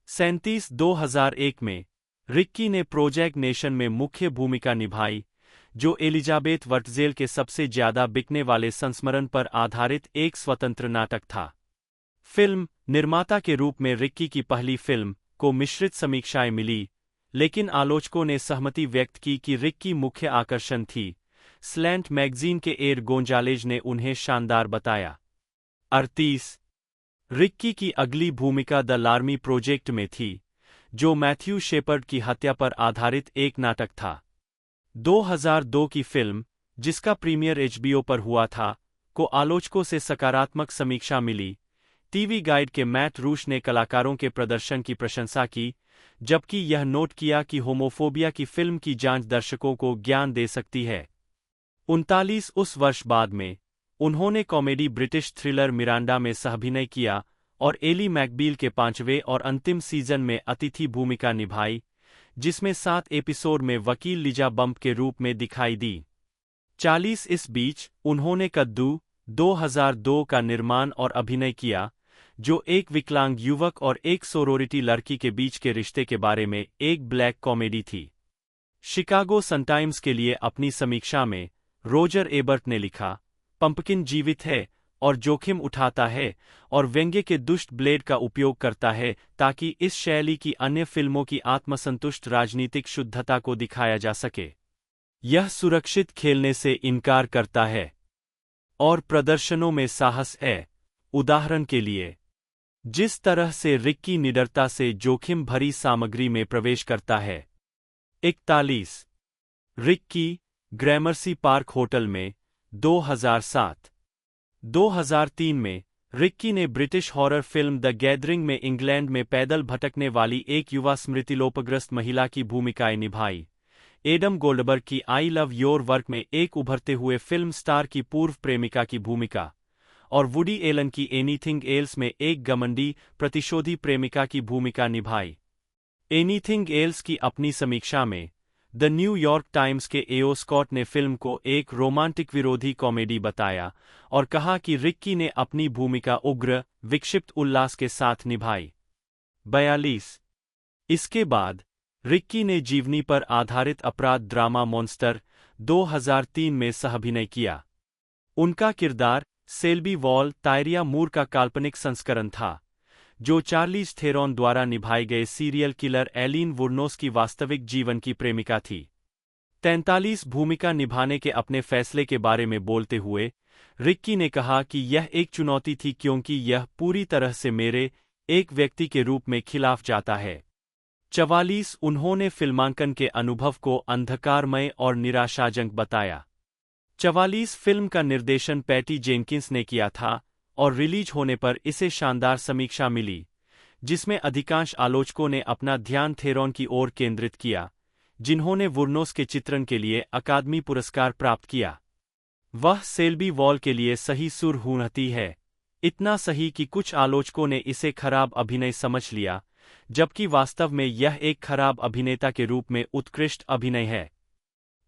[SPEAKER 2] 37 2001 में रिक्की ने प्रोजेक्ट नेशन में मुख्य भूमिका निभाई, जो एलिजाबेथ वर्टजेल के सबसे ज्यादा बिकने वाले संस्मरण पर आधारित एक स्वतंत्र नाटक था। फिल्म निर्माता के रूप में रिक्की की पहली फिल्म को मिश्रित समीक्षाएं मिली, लेकिन आलोचकों ने सहमति व्यक्त की कि रिक्की मुख्य आकर्षण थी। स्लैंट मैगजीन के एयर गोंजालेज ने उन्हें शानदार बताया। 38 रिक्की की अगली भूमिका द लार्मी प्रोजेक्ट में थी, जो मैथ्यू शेपर्ड की हत्या पर आधारित एक नाटक था। 2002 की फिल्म, जिसका प्रीमियर एचबीओ पर हुआ था, को आलोचकों से सकारात्मक समीक्षा मिली। टीवी गाइड के मैट रूश ने कलाकारों के प्रदर्शन की प्रशंसा की, जबकि यह नोट किया कि होमोफोबिया की फिल्म की जांच दर्शकों को ज्ञान दे सकती है। 39 उस वर्ष बाद में, उन्होंने कॉमेडी ब्रिटिश थ्रिलर मिरांडा में सहाभिनय किया और एली मैकबील के 5वें और अंतिम सीजन में अतिथि भूमिका निभाई, जिसमें 7 एपिसोड में वकील लिजा बम्प के रूप में दिखाई दी। 40 इस बीच, उन्होंने कद्दू 2002 का निर्माण और अभिनय किया, जो एक विकलांग युवक और एक सोरोरिटी लड़की के बीच के रिश्ते के बारे में एक ब्लैक कॉमेडी थी। शिकागो सन-टाइम्स के लिए अपनी समीक्षा में रोजर एबर्ट ने लिखा, पंपकिन जीवित है और जोखिम उठाता है और व्यंग्य के दुष्ट ब्लेड का उपयोग करता है ताकि इस शैली की अन्य फिल्मों की आत्मसंतुष्ट राजनीतिक शुद्धता को दिखाया जा सके। यह सुरक्षित खेलने से इनकार करता है और प्रदर्शनों में साहस है। उदाहरण के लिए, जिस तरह से रिक्की निडरता से जोखिम भरी सामग्री में प्रवेश करता है। 41 रिक्की ग्रैमर्सी पार्क होटल में 2007। 2003 में रिक्की ने British horror film the gathering में इंग्लैंड में पैदल भटकने वाली एक युवा स्मृतिलोपग्रस्त महिला की भूमिकाएं निभाई। एडम गोल्डबर्ग की आई लव योर वर्क में एक उभरते हुए फिल्म स्टार की पूर्व प्रेमिका की भूमिका, और वुडी एलन की एनीथिंग एल्स में एक घमंडी प्रतिशोधी प्रेमिका की भूमिका निभाई। एनीथिंग एल्स की अपनी समीक्षा में द न्यूयॉर्क टाइम्स के एओ स्कॉट ने फिल्म को एक रोमांटिक विरोधी कॉमेडी बताया और कहा कि रिक्की ने अपनी भूमिका उग्र, विक्षिप्त उल्लास के साथ निभाई। 42 इसके बाद रिक्की ने जीवनी पर आधारित अपराध ड्रामा मॉन्स्टर 2003 में सहाभिनय किया। उनका किरदार सेल्बी वॉल तायरिया मूर का काल्पनिक संस्करण था, जो चार्लीज थेरॉन द्वारा निभाए गए सीरियल किलर एलिन वुरनोस की वास्तविक जीवन की प्रेमिका थी। 43 भूमिका निभाने के अपने फैसले के बारे में बोलते हुए रिक्की ने कहा कि यह एक चुनौती थी क्योंकि यह पूरी तरह से मेरे एक व्यक्ति के रूप में खिलाफ जाता है। 44 उन्होंने फिल्मांकन के अनुभव को अंधकारमय और निराशाजनक बताया। 44 फिल्म का निर्देशन पैटी जेनकिंस ने किया था और रिलीज होने पर इसे शानदार समीक्षा मिली, जिसमें अधिकांश आलोचकों ने अपना ध्यान थेरॉन की ओर केंद्रित किया, जिन्होंने वुरनोस के चित्रण के लिए अकादमी पुरस्कार प्राप्त किया। वह सेल्बी वॉल के लिए सही सुर हूणती है, इतना सही कि कुछ आलोचकों ने इसे खराब अभिनय समझ लिया, जबकि वास्तव में यह एक खराब अभिनेता के रूप में उत्कृष्ट अभिनय है।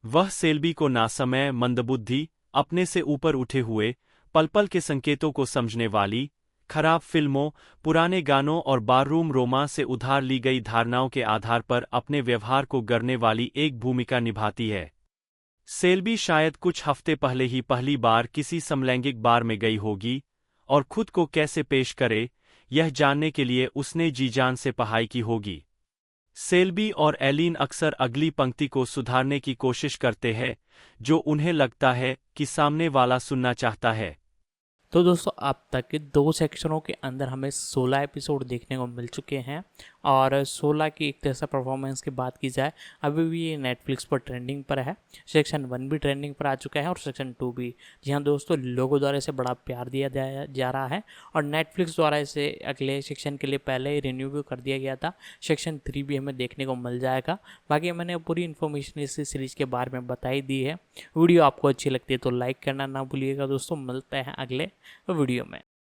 [SPEAKER 2] वह सेल्बी को नासमय, मंदबुद्धि, अपने से ऊपर उठे हुए, पल-पल के संकेतों को समझने वाली, खराब फिल्मों, पुराने गानों और बाररूम रोमांस से उधार ली गई धारणाओं के आधार पर अपने व्यवहार को गढ़ने वाली एक भूमिका निभाती है। सेल्बी शायद कुछ हफ्ते पहले ही पहली बार किसी समलैंगिक बार में गई होगी, और खुद को कैसे पेश करे, यह जानने के लिए उसने जी जान से पढ़ाई की होगी। सेल्बी और एलिन अक्सर अगली पंक्ति को सुधारने की कोशिश करते हैं, जो उन्हें लगता है कि सामने वाला सुनना चाहता है।
[SPEAKER 1] तो दोस्तों अब तक के 2 सेक्शनों के अंदर हमें 16 एपिसोड देखने को मिल चुके हैं और 16 की एक तरह से परफॉर्मेंस की बात की जाए अभी भी ये नेटफ्लिक्स पर ट्रेंडिंग पर है। सेक्शन 1 भी ट्रेंडिंग पर आ चुका है और सेक्शन 2 भी। जी हाँ दोस्तों, लोगों द्वारा इसे बड़ा प्यार दिया जा रहा है और नेटफ्लिक्स द्वारा इसे अगले सेक्शन के लिए पहले ही रिन्यू भी कर दिया गया था। सेक्शन 3 भी हमें देखने को मिल जाएगा। बाकी मैंने पूरी इन्फॉर्मेशन इस सीरीज़ के बारे में बताई दी है। वीडियो आपको अच्छी लगती है तो लाइक करना ना भूलिएगा दोस्तों। मिलते हैं अगले वीडियो में।